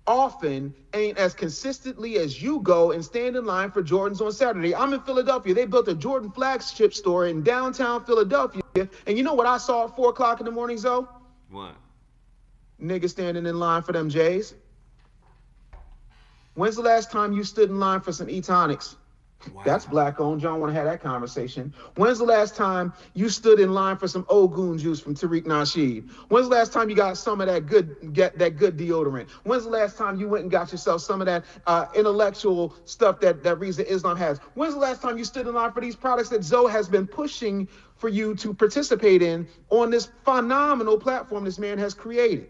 often, and as consistently as you go and stand in line for Jordans on Saturday. I'm in Philadelphia. They built a Jordan flagship store in downtown Philadelphia. And you know what I saw at 4 o'clock in the morning, Zoe? What? Niggas standing in line for them J's. When's the last time you stood in line for some E-tonics? Wow. That's black owned. John want to have that conversation. When's the last time you stood in line for some Ogun juice from Tariq Nasheed? When's the last time you got some of that good deodorant? When's the last time you went and got yourself some of that intellectual stuff that Reza Islam has? When's the last time you stood in line for these products that Zoe has been pushing for you to participate in on this phenomenal platform this man has created?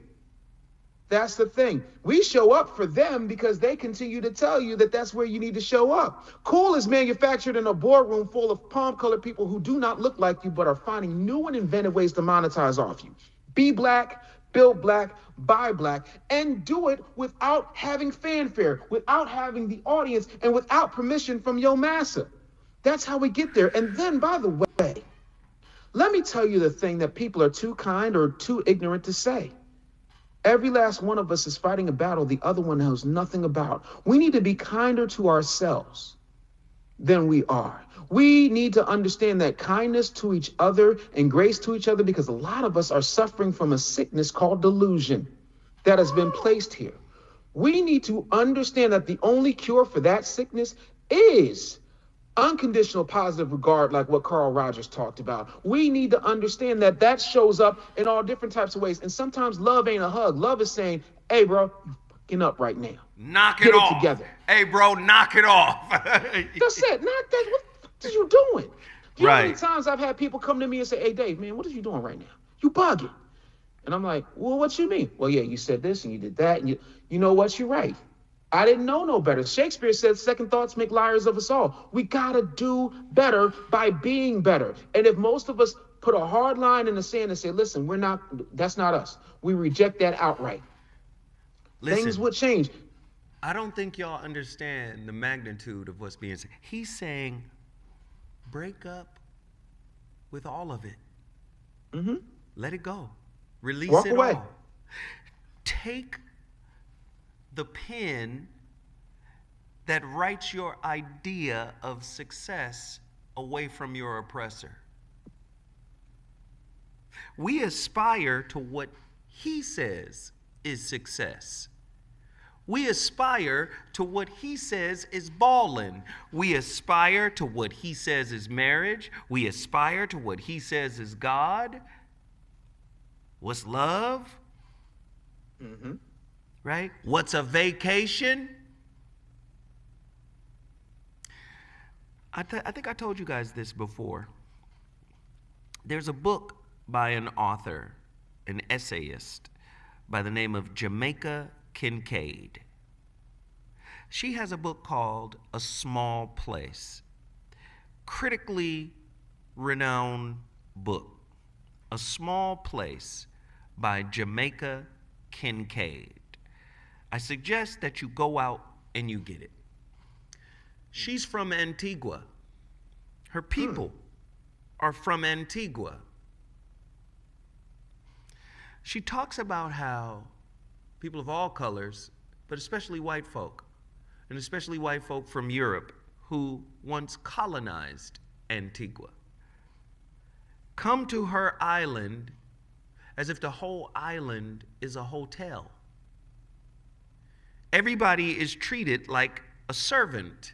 That's the thing. We show up for them because they continue to tell you that that's where you need to show up. Cool is manufactured in a boardroom full of palm-colored people who do not look like you but are finding new and inventive ways to monetize off you. Be black, build black, buy black, and do it without having fanfare, without having the audience, and without permission from your massa. That's how we get there. And then, by the way, let me tell you the thing that people are too kind or too ignorant to say. Every last one of us is fighting a battle the other one knows nothing about. We need to be kinder to ourselves than we are. We need to understand that kindness to each other and grace to each other, because a lot of us are suffering from a sickness called delusion that has been placed here. We need to understand that the only cure for that sickness is unconditional positive regard, like what Carl Rogers talked about. We need to understand that that shows up in all different types of ways. And sometimes love ain't a hug. Love is saying, hey, bro, you fucking up right now. Knock it Get off. it together. Hey, bro, knock it off. That's it. Not that. What the fuck are you doing? You know how many Right. times I've had people come to me and say, hey, Dave, man, what are you doing right now? You bugging. And I'm like, well, what you mean? Well, yeah, you said this and you did that. And you know what? You're right. I didn't know no better. Shakespeare said, second thoughts make liars of us all. We got to do better by being better. And if most of us put a hard line in the sand and say, listen, that's not us. We reject that outright. Listen, Things would change. I don't think y'all understand the magnitude of what's being said. He's saying, break up with all of it. Mm-hmm. Let it go. Release Walk it away. all. Take the pen that writes your idea of success away from your oppressor. We aspire to what he says is success. We aspire to what he says is ballin'. We aspire to what he says is marriage. We aspire to what he says is God. What's love? Mm-hmm. Right? What's a vacation? I think I told you guys this before. There's a book by an author, an essayist, by the name of Jamaica Kincaid. She has a book called A Small Place. Critically renowned book. A Small Place by Jamaica Kincaid. I suggest that you go out and you get it. She's from Antigua. Her people are from Antigua. She talks about how people of all colors, but especially white folk, and especially white folk from Europe who once colonized Antigua, come to her island as if the whole island is a hotel. Everybody is treated like a servant.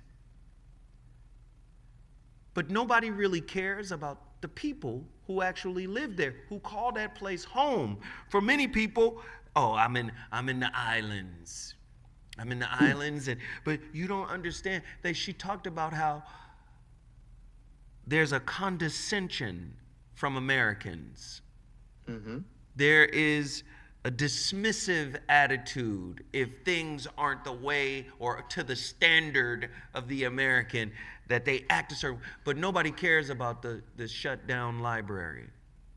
But nobody really cares about the people who actually live there, who call that place home. For many people, oh, I'm in the islands. I'm in the islands, but you don't understand. She talked about how there's a condescension from Americans. Mm-hmm. There is a dismissive attitude if things aren't the way or to the standard of the American, that they act a certain, but nobody cares about the shut down library,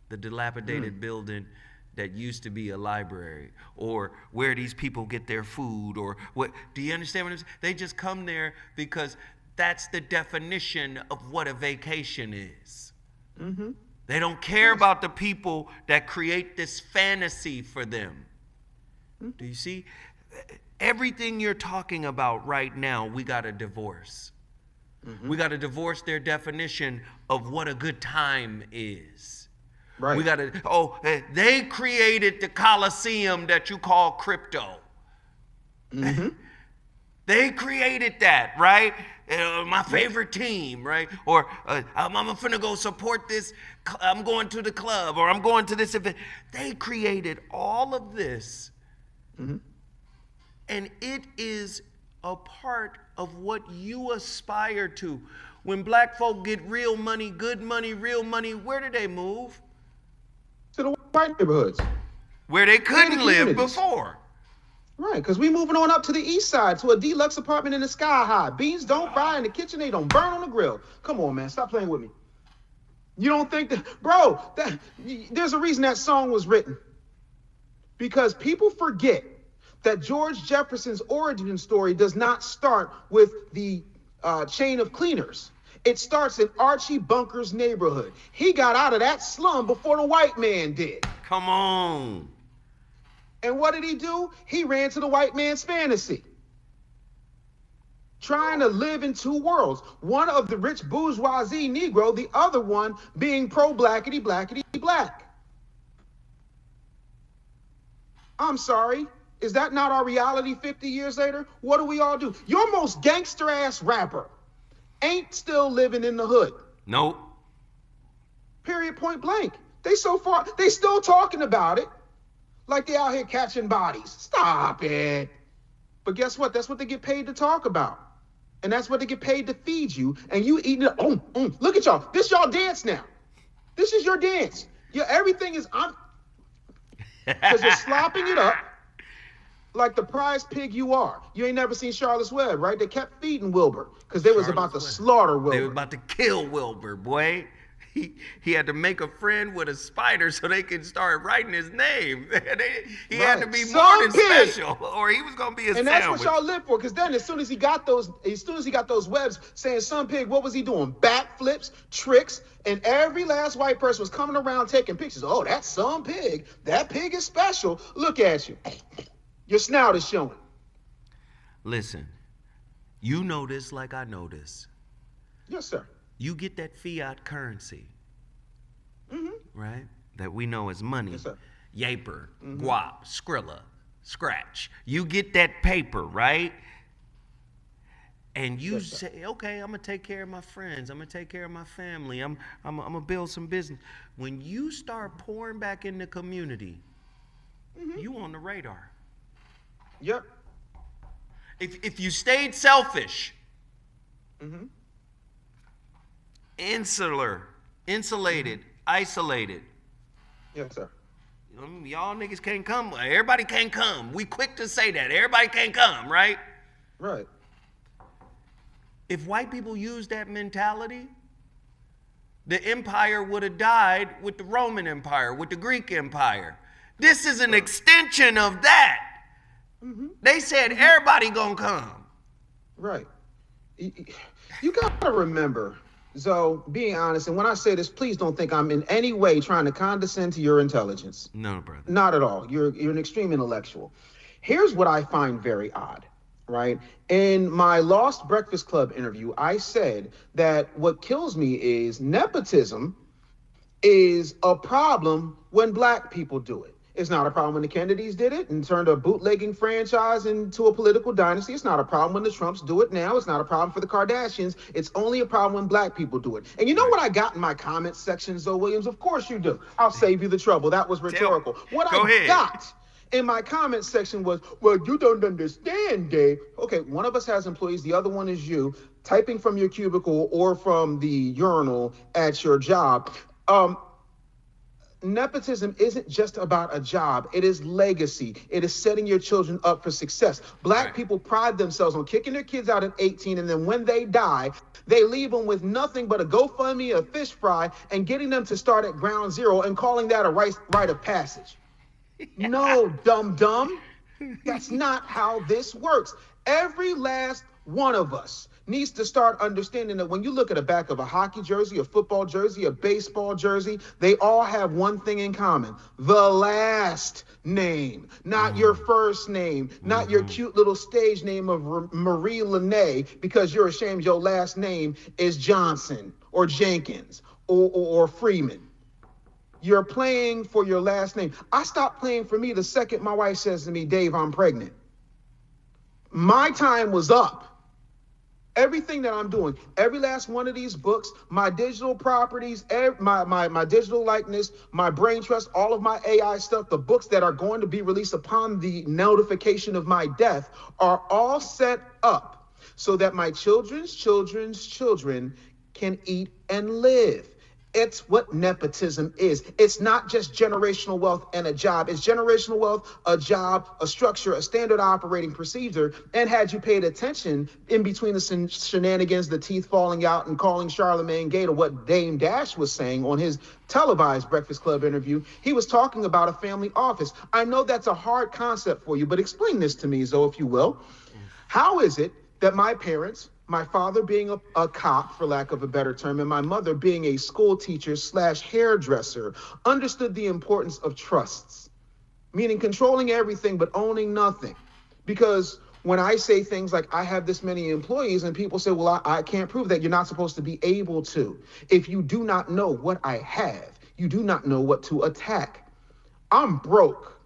the dilapidated building that used to be a library, or where these people get their food, or what. Do you understand what I'm saying? They just come there because that's the definition of what a vacation is. Mm-hmm. They don't care about the people that create this fantasy for them. Mm-hmm. Do you see? Everything you're talking about right now, we got to divorce. Mm-hmm. We got to divorce their definition of what a good time is. Right. We got to, they created the Coliseum that you call crypto. Mm-hmm. They created that, right? My favorite team, right? Or I'm finna go support this, I'm going to the club, or I'm going to this event. They created all of this. Mm-hmm. And it is a part of what you aspire to. When black folk get real money, good money, real money, where do they move? To the white neighborhoods. Where they couldn't live before. Right, because we moving on up to the east side to a deluxe apartment in the Sky High. Beans don't fry in the kitchen, they don't burn on the grill. Come on, man, stop playing with me. You don't think that, bro, there's a reason that song was written. Because people forget that George Jefferson's origin story does not start with the chain of cleaners. It starts in Archie Bunker's neighborhood. He got out of that slum before the white man did. Come on. And what did he do? He ran to the white man's fantasy. Trying to live in two worlds. One of the rich bourgeoisie Negro, the other one being pro-blackity, blackity, black. I'm sorry. Is that not our reality 50 years later? What do we all do? Your most gangster-ass rapper ain't still living in the hood. Nope. Period, point blank. They still talking about it like they out here catching bodies. Stop it. But guess what? That's what they get paid to talk about. And that's what they get paid to feed you. And you eating it. Look at y'all. This y'all dance now. This is your dance. Everything is because you're slopping it up like the prize pig you are. You ain't never seen Charlotte's Web, right? They kept feeding Wilbur because they was about to slaughter Wilbur. They were about to kill Wilbur, boy. He had to make a friend with a spider so they could start writing his name. He had to be more than special, or he was gonna be a sandwich. And that's what y'all live for. Because then, as soon as he got those webs saying "Son Pig," what was he doing? Backflips, tricks, and every last white person was coming around taking pictures. Oh, that's Son Pig. That pig is special. Look at you. Your snout is showing. Listen, you know this like I know this. Yes, sir. You get that fiat currency, right? That we know as money. Yes, sir. Yaper, guap, Skrilla, Scratch. You get that paper, right? And you say, okay, I'm gonna take care of my friends. I'm gonna take care of my family. I'm gonna build some business. When you start pouring back in the community, you on the radar. Yep. If you stayed selfish, insulated, isolated. Yes, sir. Y'all niggas can't come. Everybody can't come. We quick to say that. Everybody can't come, right? Right. If white people used that mentality, the empire would have died with the Roman Empire, with the Greek Empire. This is an extension of that. They said everybody gonna come. Right. You gotta remember, Zo, being honest, and when I say this, please don't think I'm in any way trying to condescend to your intelligence. No, brother. Not at all. You're an extreme intellectual. Here's what I find very odd, right? In my Lost Breakfast Club interview, I said that what kills me is nepotism is a problem when black people do it. It's not a problem when the Kennedys did it and turned a bootlegging franchise into a political dynasty. It's not a problem when the Trumps do it now. It's not a problem for the Kardashians. It's only a problem when black people do it. And you know what I got in my comments section, Zoe Williams? Of course you do. I'll save you the trouble. That was rhetorical. What I got in my comment section was, well, you don't understand, Dave. Okay, one of us has employees. The other one is you typing from your cubicle or from the urinal at your job. Nepotism isn't just about a job. It is legacy. It is setting your children up for success. Black people pride themselves on kicking their kids out at 18, and then when they die, they leave them with nothing but a GoFundMe, a fish fry, and getting them to start at ground zero and calling that a rite of passage. No, dumb. That's not how this works. Every last one of us needs to start understanding that when you look at the back of a hockey jersey, a football jersey, a baseball jersey, they all have one thing in common: the last name, not your first name, not your cute little stage name of Marie Linnae, because you're ashamed your last name is Johnson or Jenkins or Freeman. You're playing for your last name. I stopped playing for me the second my wife says to me, Dave, I'm pregnant. My time was up. Everything that I'm doing, every last one of these books, my digital properties, my digital likeness, my brain trust, all of my AI stuff, the books that are going to be released upon the notification of my death are all set up so that my children's children's children can eat and live. It's what nepotism is. It's not just generational wealth and a job. It's generational wealth, a job, a structure, a standard operating procedure. And had you paid attention in between the shenanigans, the teeth falling out and calling Charlemagne Gay to what Dame Dash was saying on his televised Breakfast Club interview, he was talking about a family office. I know that's a hard concept for you, but explain this to me, Zoe, if you will. How is it that my parents, my father being a cop, for lack of a better term, and my mother being a school teacher / hairdresser, understood the importance of trusts, meaning controlling everything but owning nothing? Because when I say things like I have this many employees and people say, well, I can't prove that, you're not supposed to be able to. If you do not know what I have, you do not know what to attack. I'm broke.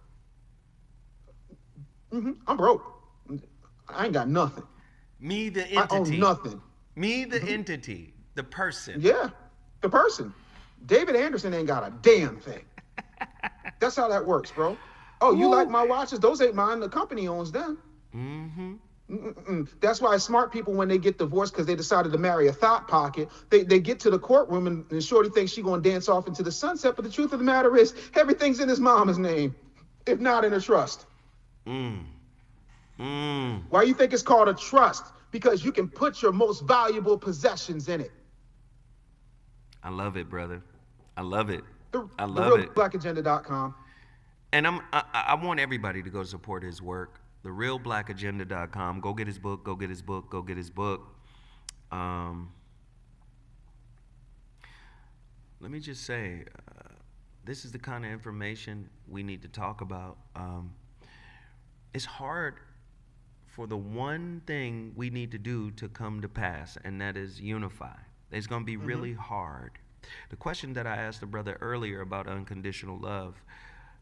I'm broke. I ain't got nothing. Me, the entity. I own nothing. Me, the entity. The person. Yeah, the person. David Anderson ain't got a damn thing. That's how that works, bro. Oh, you like my watches? Those ain't mine. The company owns them. That's why smart people, when they get divorced because they decided to marry a thought pocket, they get to the courtroom and Shorty thinks she gonna dance off into the sunset. But the truth of the matter is, everything's in his mama's name, if not in a trust. Why you think it's called a trust? Because you can put your most valuable possessions in it. I love it, brother. I love it. I The love it. RealBlackAgenda.com. And I want everybody to go support his work. TheRealBlackAgenda.com. Go get his book. Go get his book. Go get his book. Let me just say, this is the kind of information we need to talk about. It's hard for the one thing we need to do to come to pass, and that is unify. It's going to be really hard. The question that I asked the brother earlier about unconditional love,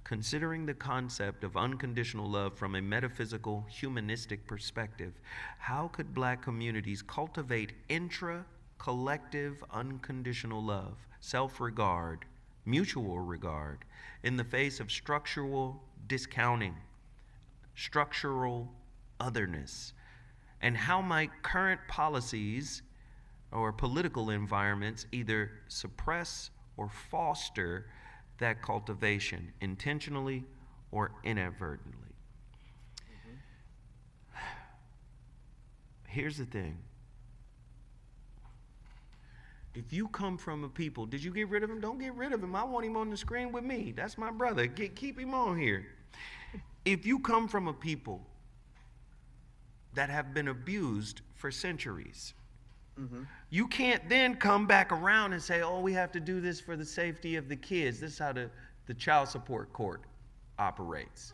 considering the concept of unconditional love from a metaphysical, humanistic perspective, how could black communities cultivate intra-collective unconditional love, self-regard, mutual regard, in the face of structural discounting, structural otherness? And how might current policies or political environments either suppress or foster that cultivation, intentionally or inadvertently? Here's the thing. If you come from a people, did you get rid of him? Don't get rid of him. I want him on the screen with me. That's my brother. Keep him on here. If you come from a people that have been abused for centuries, you can't then come back around and say, oh, we have to do this for the safety of the kids. This is how the child support court operates.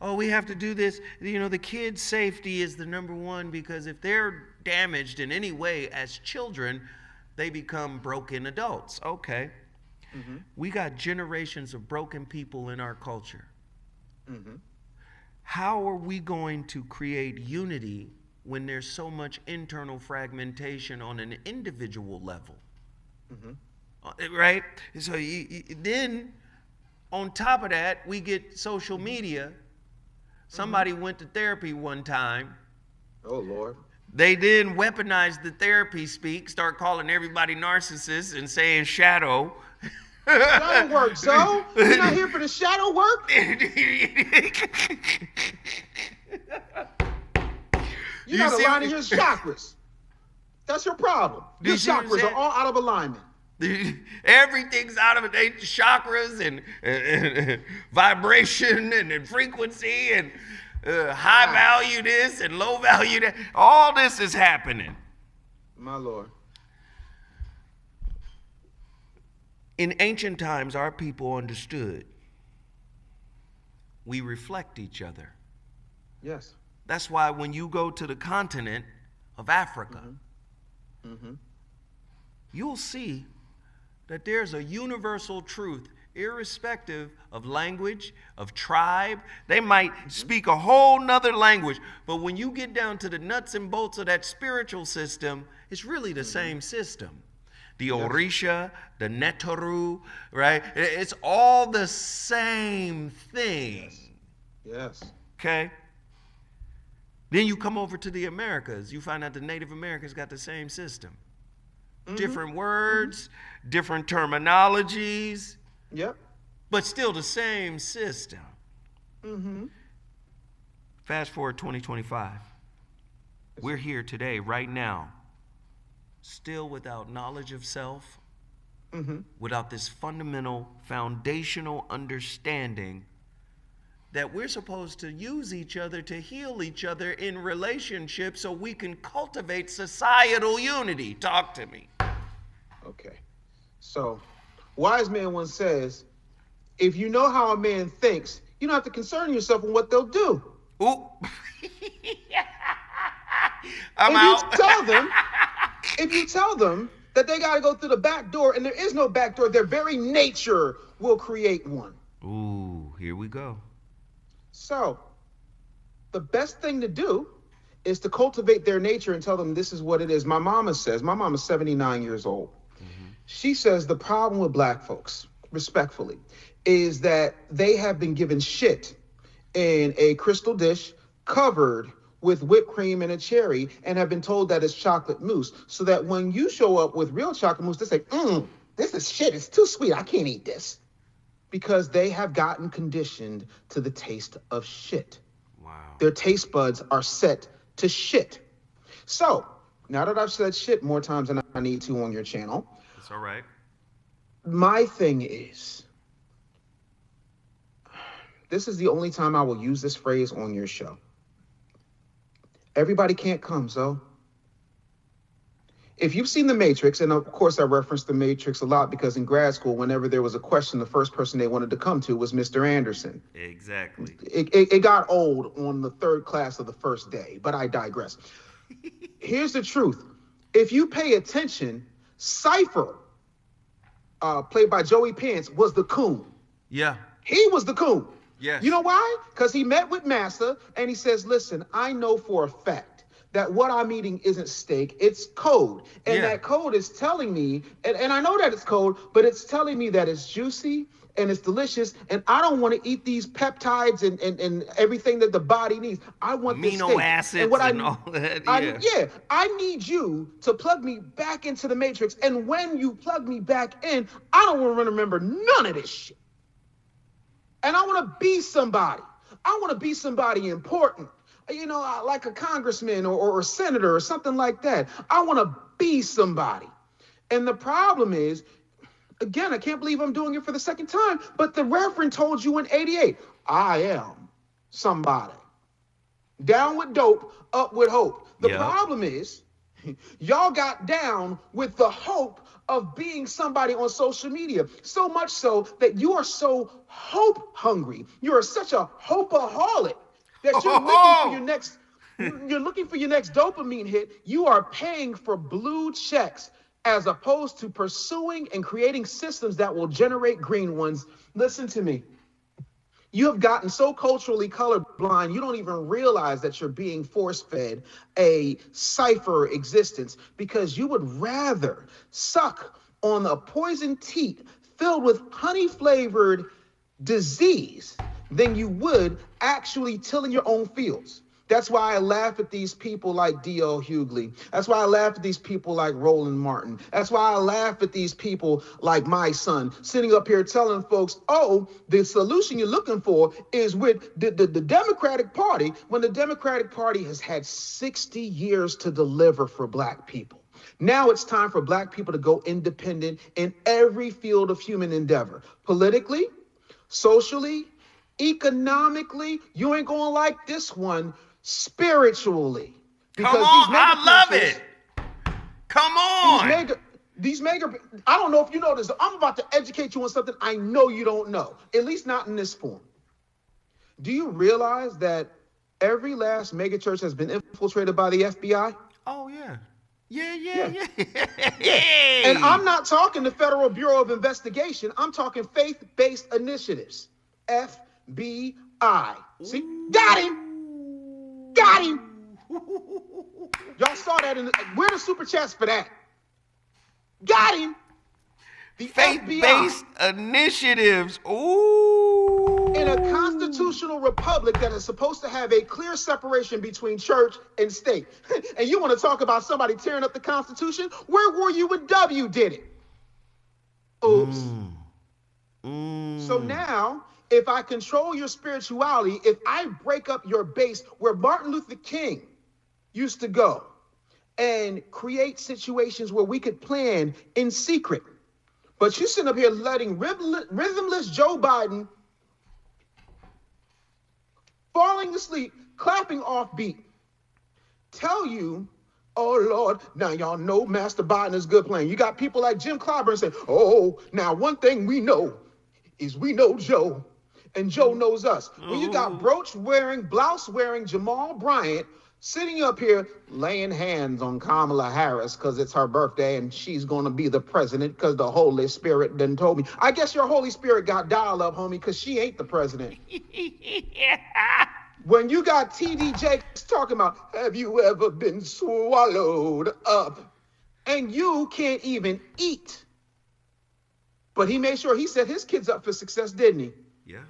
Oh, we have to do this. You know, the kids' safety is the number one, because if they're damaged in any way as children, they become broken adults. Okay. We got generations of broken people in our culture. How are we going to create unity when there's so much internal fragmentation on an individual level? Right? So then, on top of that, we get social media. Somebody went to therapy one time. Oh, Lord. They then weaponized the therapy speak, start calling everybody narcissists and saying shadow. Shadow work, so you're not here for the shadow work. You're not aligning your chakras. That's your problem. Your chakras are all out of alignment. Everything's out of it. They chakras and vibration and frequency and high value this and low value that. All this is happening. My Lord. In ancient times, our people understood. We reflect each other. Yes. That's why when you go to the continent of Africa, you'll see that there's a universal truth, irrespective of language, of tribe. They might speak a whole nother language, but when you get down to the nuts and bolts of that spiritual system, it's really the same system. The Orisha, the Netaru, right? It's all the same thing. Yes. Okay? Then you come over to the Americas. You find out the Native Americans got the same system. Different words, different terminologies. Yep. But still the same system. Fast forward 2025. We're here today, right now, still without knowledge of self, without this fundamental, foundational understanding that we're supposed to use each other to heal each other in relationships so we can cultivate societal unity. Talk to me. Okay. So, wise man once says, if you know how a man thinks, you don't have to concern yourself with what they'll do. Ooh. I'm out. If you tell them that they got to go through the back door, and there is no back door, their very nature will create one. Ooh, here we go. So, the best thing to do is to cultivate their nature and tell them this is what it is. My mama's 79 years old. She says the problem with black folks, respectfully, is that they have been given shit in a crystal dish covered with whipped cream and a cherry and have been told that it's chocolate mousse. So that when you show up with real chocolate mousse, they say, this is shit. It's too sweet. I can't eat this. Because they have gotten conditioned to the taste of shit. Wow. Their taste buds are set to shit. So, now that I've said shit more times than I need to on your channel. It's all right. My thing is, this is the only time I will use this phrase on your show. Everybody can't come, so. If you've seen The Matrix, and of course I reference The Matrix a lot because in grad school, whenever there was a question, the first person they wanted to come to was Mr. Anderson. Exactly. It got old on the third class of the first day, but I digress. Here's the truth. If you pay attention, Cypher, played by Joey Pants, was the coon. Yeah. He was the coon. Yes. You know why? Because he met with Massa and he says, listen, I know for a fact that what I'm eating isn't steak, it's code. And that code is telling me, and I know that it's code, but it's telling me that it's juicy and it's delicious, and I don't want to eat these peptides and everything that the body needs. I want this steak. Amino acids and all that. I need you to plug me back into the Matrix, and when you plug me back in, I don't want to remember none of this shit. And I want to be somebody. I want to be somebody important. You know, like a congressman or a senator or something like that. I want to be somebody. And the problem is, again, I can't believe I'm doing it for the second time, but the Reverend told you in 88, I am somebody. Down with dope, up with hope. The problem is, y'all got down with the hope of being somebody on social media. So much so that you are so hope hungry. You are such a hopeaholic that you're looking for your next dopamine hit. You are paying for blue checks as opposed to pursuing and creating systems that will generate green ones. Listen to me. You have gotten so culturally colorblind, you don't even realize that you're being force-fed a cipher existence because you would rather suck on a poison teat filled with honey-flavored disease than you would actually tilling your own fields. That's why I laugh at these people like D.L. Hughley. That's why I laugh at these people like Roland Martin. That's why I laugh at these people like my son, sitting up here telling folks, oh, the solution you're looking for is with the Democratic Party, when the Democratic Party has had 60 years to deliver for black people. Now it's time for black people to go independent in every field of human endeavor. Politically, socially, economically, you ain't gonna like this one, spiritually. Come on, I love it. Come on. These mega, I don't know if you know this. I'm about to educate you on something I know you don't know, at least not in this form. Do you realize that every last mega church has been infiltrated by the FBI? Oh, yeah. Yeah. And I'm not talking the Federal Bureau of Investigation. I'm talking faith-based initiatives. FBI. See? Got him! Got him! Y'all saw that where the super chats for that? Got him! The faith-based initiatives. Ooh. In a constitutional republic that is supposed to have a clear separation between church and state. And you want to talk about somebody tearing up the Constitution? Where were you when W did it? Oops. So now, if I control your spirituality, if I break up your base where Martin Luther King used to go and create situations where we could plan in secret, but you sitting up here letting rhythmless Joe Biden falling asleep, clapping off beat, tell you, oh Lord, now y'all know Master Biden is good playing. You got people like Jim Clyburn saying, oh, now one thing we know is we know Joe, and Joe knows us. When you got brooch wearing, blouse wearing Jamal Bryant sitting up here laying hands on Kamala Harris because it's her birthday and she's going to be the president because the Holy Spirit done told me. I guess your Holy Spirit got dialed up, homie, because she ain't the president. When you got T.D. Jakes talking about, have you ever been swallowed up? And you can't even eat. But he made sure he set his kids up for success, didn't he? Yeah.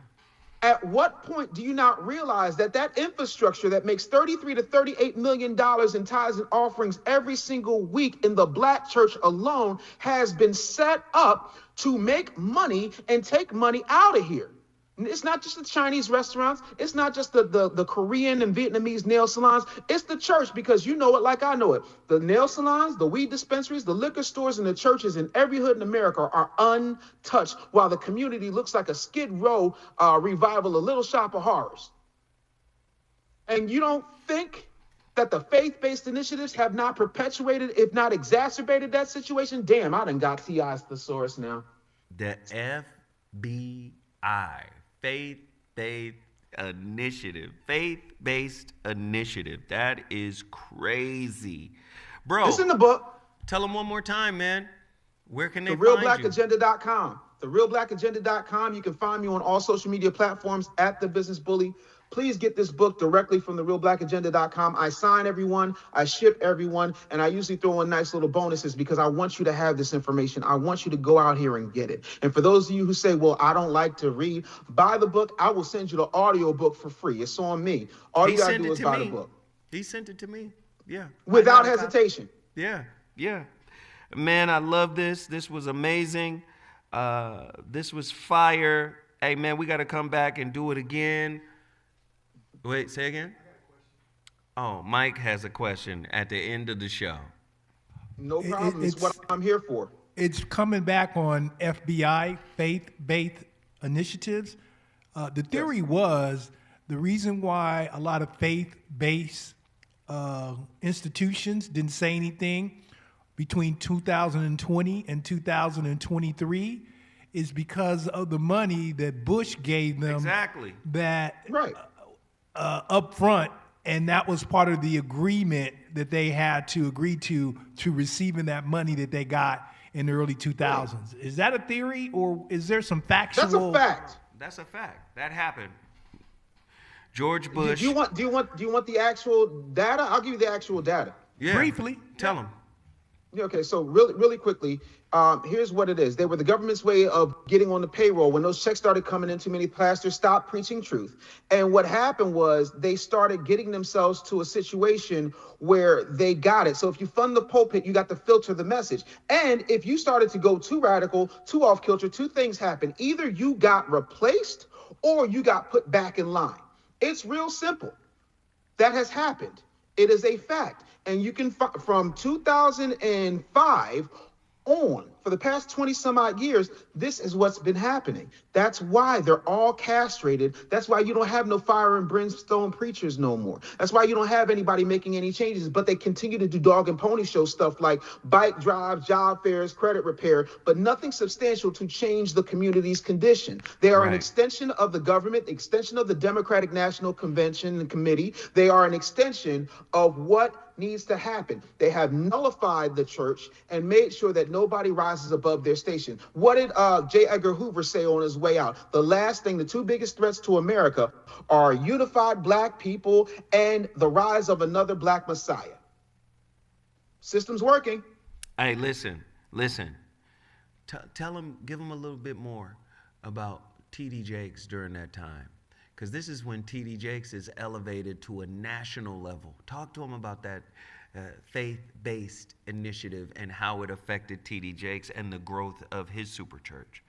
At what point do you not realize that that infrastructure that makes $33 to $38 million in tithes and offerings every single week in the black church alone has been set up to make money and take money out of here? It's not just the Chinese restaurants. It's not just the Korean and Vietnamese nail salons. It's the church, because you know it like I know it. The nail salons, the weed dispensaries, the liquor stores, and the churches in every hood in America are untouched, while the community looks like a Skid Row revival of Little Shop of Horrors. And you don't think that the faith-based initiatives have not perpetuated, if not exacerbated, that situation? Damn, I done got T.I.'s thesaurus now. The FBI. Faith-based initiative. That is crazy. Bro, it's in the book. Tell them one more time, man. Where can they find you? TheRealBlackAgenda.com. TheRealBlackAgenda.com. You can find me on all social media platforms at The Business Bully. Please get this book directly from TheRealBlackAgenda.com. I sign everyone, I ship everyone, and I usually throw in nice little bonuses because I want you to have this information. I want you to go out here and get it. And for those of you who say, well, I don't like to read, buy the book. I will send you the audio book for free. It's on me. All you got to do is buy the book. He sent it to me. Yeah. Without hesitation. Yeah. Man, I love this. This was amazing. This was fire. Hey, man, we got to come back and do it again. Wait, say again? Oh, Mike has a question at the end of the show. No problem. It's what I'm here for. It's coming back on FBI, faith-based initiatives. The theory was the reason why a lot of faith-based institutions didn't say anything between 2020 and 2023 is because of the money that Bush gave them. Exactly. Right. Up front, and that was part of the agreement that they had to agree to receiving that money that they got in the early 2000s. Is that a theory, or is there some factual? That's a fact. That's a fact. That happened. George Bush. Do you want the actual data? I'll give you the actual data. Yeah. Briefly. Tell them. Yeah, okay, so really quickly, here's what it is. They were the government's way of getting on the payroll. When those checks started coming in, too many pastors stopped preaching truth. And what happened was they started getting themselves to a situation where they got it. So if you fund the pulpit, you got to filter the message. And if you started to go too radical, too off kilter, two things happen. Either you got replaced or you got put back in line. It's real simple. That has happened. It is a fact. And you can, from 2005 on, for the past 20 some odd years, this is what's been happening. That's why they're all castrated. That's why you don't have no fire and brimstone preachers no more. That's why you don't have anybody making any changes, but they continue to do dog and pony show stuff like bike drives, job fairs, credit repair, but nothing substantial to change the community's condition. They are an extension of the government, extension of the Democratic National Convention and Committee. They are an extension of what needs to happen. They have nullified the church and made sure that nobody rises above their station. What did J. Edgar Hoover say on his way out? The last thing, the two biggest threats to America are unified black people and the rise of another black messiah. System's working. Hey, listen. Tell him, give him a little bit more about T.D. Jakes during that time. Because this is when T.D. Jakes is elevated to a national level. Talk to him about that faith-based initiative and how it affected T.D. Jakes and the growth of his super church.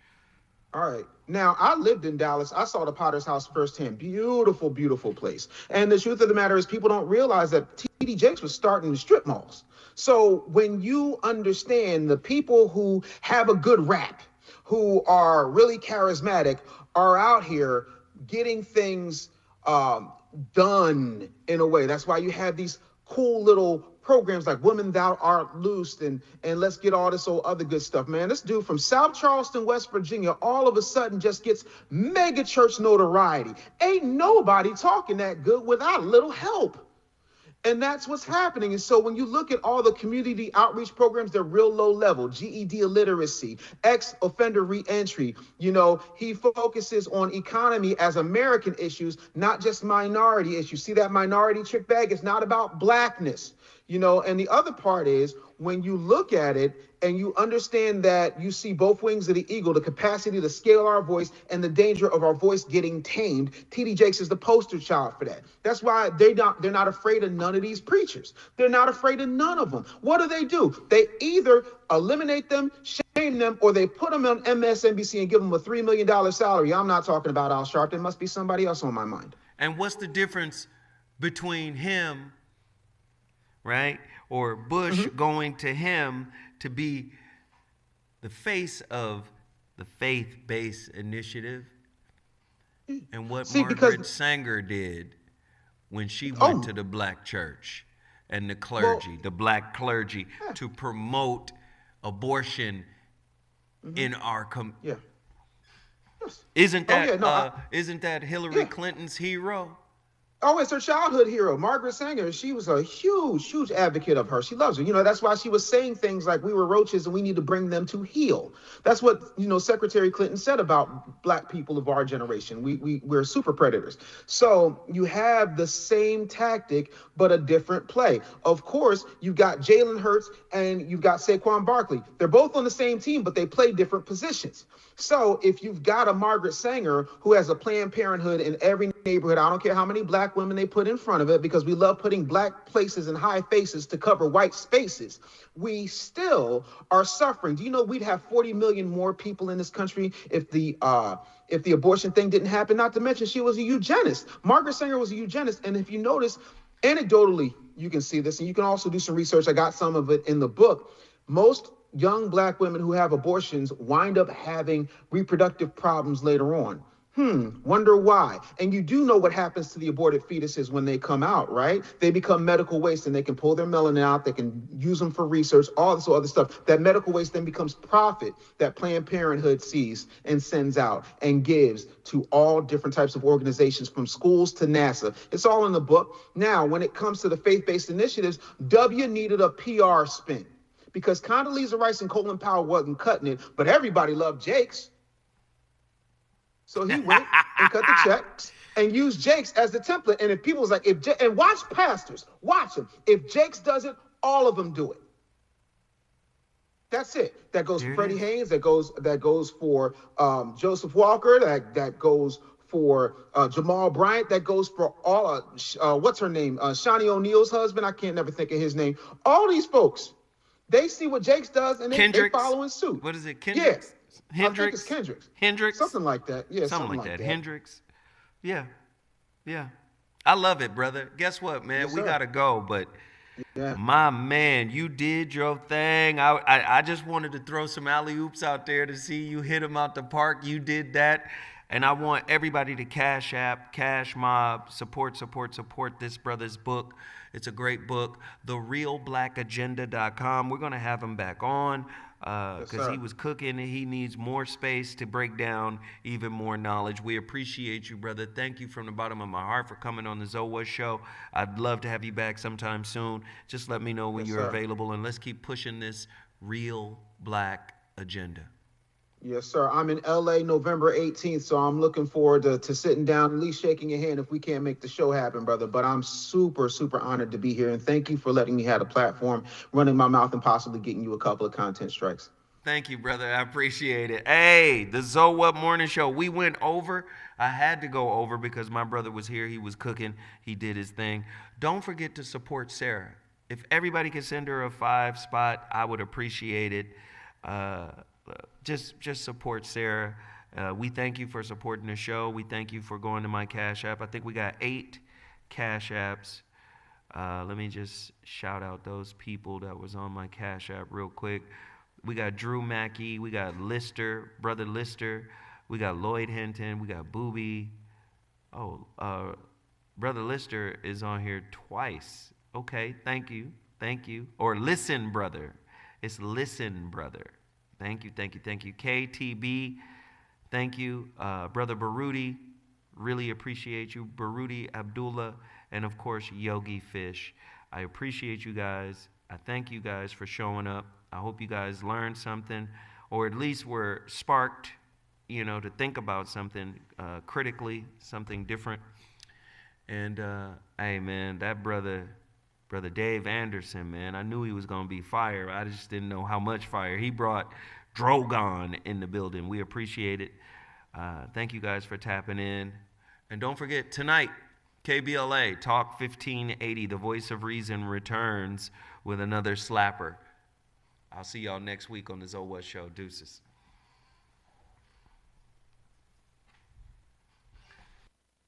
All right. Now, I lived in Dallas. I saw the Potter's House firsthand. Beautiful, beautiful place. And the truth of the matter is people don't realize that T.D. Jakes was starting the strip malls. So when you understand the people who have a good rap, who are really charismatic, are out here getting things done in a way. That's why you have these cool little programs like Women Thou Art Loosed and let's get all this old other good stuff, man. This dude from South Charleston, West Virginia, all of a sudden just gets mega church notoriety. Ain't nobody talking that good without a little help. And that's what's happening. And so when you look at all the community outreach programs, they're real low level, GED illiteracy, ex-offender reentry. You know, he focuses on economy as American issues, not just minority issues. See that minority trick bag? It's not about blackness. You know, and the other part is when you look at it and you understand that you see both wings of the eagle, the capacity to scale our voice and the danger of our voice getting tamed, T.D. Jakes is the poster child for that. That's why they're not afraid of none of these preachers. They're not afraid of none of them. What do? They either eliminate them, shame them, or they put them on MSNBC and give them a $3 million salary. I'm not talking about Al Sharpton. Must be somebody else on my mind. And what's the difference between him, right, or Bush going to him to be the face of the faith-based initiative and what Margaret Sanger did when she went to the black church and the clergy, the black clergy, to promote abortion in our Isn't that Hillary Clinton's hero? Oh, it's her childhood hero, Margaret Sanger. She was a huge, huge advocate of her. She loves her. You know, that's why she was saying things like we were roaches and we need to bring them to heel. That's what, you know, Secretary Clinton said about black people of our generation. We're super predators. So you have the same tactic, but a different play. Of course, you've got Jalen Hurts and you've got Saquon Barkley. They're both on the same team, but they play different positions. So if you've got a Margaret Sanger who has a Planned Parenthood in every neighborhood, I don't care how many black women they put in front of it, because we love putting black places and high faces to cover white spaces, we still are suffering. Do you know we'd have 40 million more people in this country if the abortion thing didn't happen? Not to mention she was a eugenist. Margaret Sanger was a eugenist. And if you notice, anecdotally, you can see this, and you can also do some research. I got some of it in the book. Most young black women who have abortions wind up having reproductive problems later on. Wonder why. And you do know what happens to the aborted fetuses when they come out, right? They become medical waste, and they can pull their melanin out. They can use them for research, all this other stuff. That medical waste then becomes profit that Planned Parenthood sees and sends out and gives to all different types of organizations, from schools to NASA. It's all in the book. Now, when it comes to the faith-based initiatives, W needed a PR spin, because Condoleezza Rice and Colin Powell wasn't cutting it, but everybody loved Jakes. So he went and cut the checks and used Jakes as the template. And if people was like, and watch pastors, watch them. If Jakes does it, all of them do it. That's it. That goes for Freddie Haynes. That goes for Joseph Walker. That goes for Jamal Bryant. That goes for all. What's her name? Shawnee O'Neal's husband. I can't never think of his name. All these folks, they see what Jakes does and they follow in suit. What is it? Kendricks? Yeah. Hendricks? I think it's Kendricks. Hendricks? Something like that. Yeah, something like that. Hendricks? Yeah. I love it, brother. Guess what, man? Yes, We sir. gotta go, but Yeah. my man, you did your thing. I just wanted to throw some alley oops out there to see you hit them out the park. You did that. And I want everybody to Cash App, Cash Mob, support this brother's book. It's a great book, therealblackagenda.com. We're going to have him back on Yes, because he sir. was cooking and he needs more space to break down even more knowledge. We appreciate you, brother. Thank you from the bottom of my heart for coming on the ZoWhat Show. I'd love to have you back sometime soon. Just let me know when Yes, you're sir. available, and let's keep pushing this real black agenda. Yes, sir. I'm in LA November 18th, so I'm looking forward to sitting down, at least shaking your hand if we can't make the show happen, brother. But I'm super, super honored to be here. And thank you for letting me have a platform, running my mouth, and possibly getting you a couple of content strikes. Thank you, brother. I appreciate it. Hey, the ZoWhat Morning Show. We went over. I had to go over because my brother was here. He was cooking. He did his thing. Don't forget to support Sarah. If everybody could send her a 5 spot, I would appreciate it. Just support Sarah. We thank you for supporting the show. We thank you for going to my Cash App. I think we got 8 Cash Apps. Let me just shout out those people that was on my Cash App real quick. We got Drew Mackey. We got Lister, Brother Lister. We got Lloyd Hinton. We got Booby. Oh, Brother Lister is on here twice. Okay, thank you. Thank you. Or Listen Brother. It's Listen Brother. Thank you, thank you, thank you. KTB, thank you. Brother Baruti, really appreciate you. Baruti Abdullah, and of course, Yogi Fish. I appreciate you guys. I thank you guys for showing up. I hope you guys learned something, or at least were sparked, to think about something critically, something different. And hey, man, that brother Dave Anderson, man, I knew he was gonna be fire. I just didn't know how much fire. He brought Drogon in the building. We appreciate it. Thank you guys for tapping in, and don't forget tonight, KBLA Talk 1580, the Voice of Reason returns with another slapper. I'll see y'all next week on the ZoWhat Show. Deuces.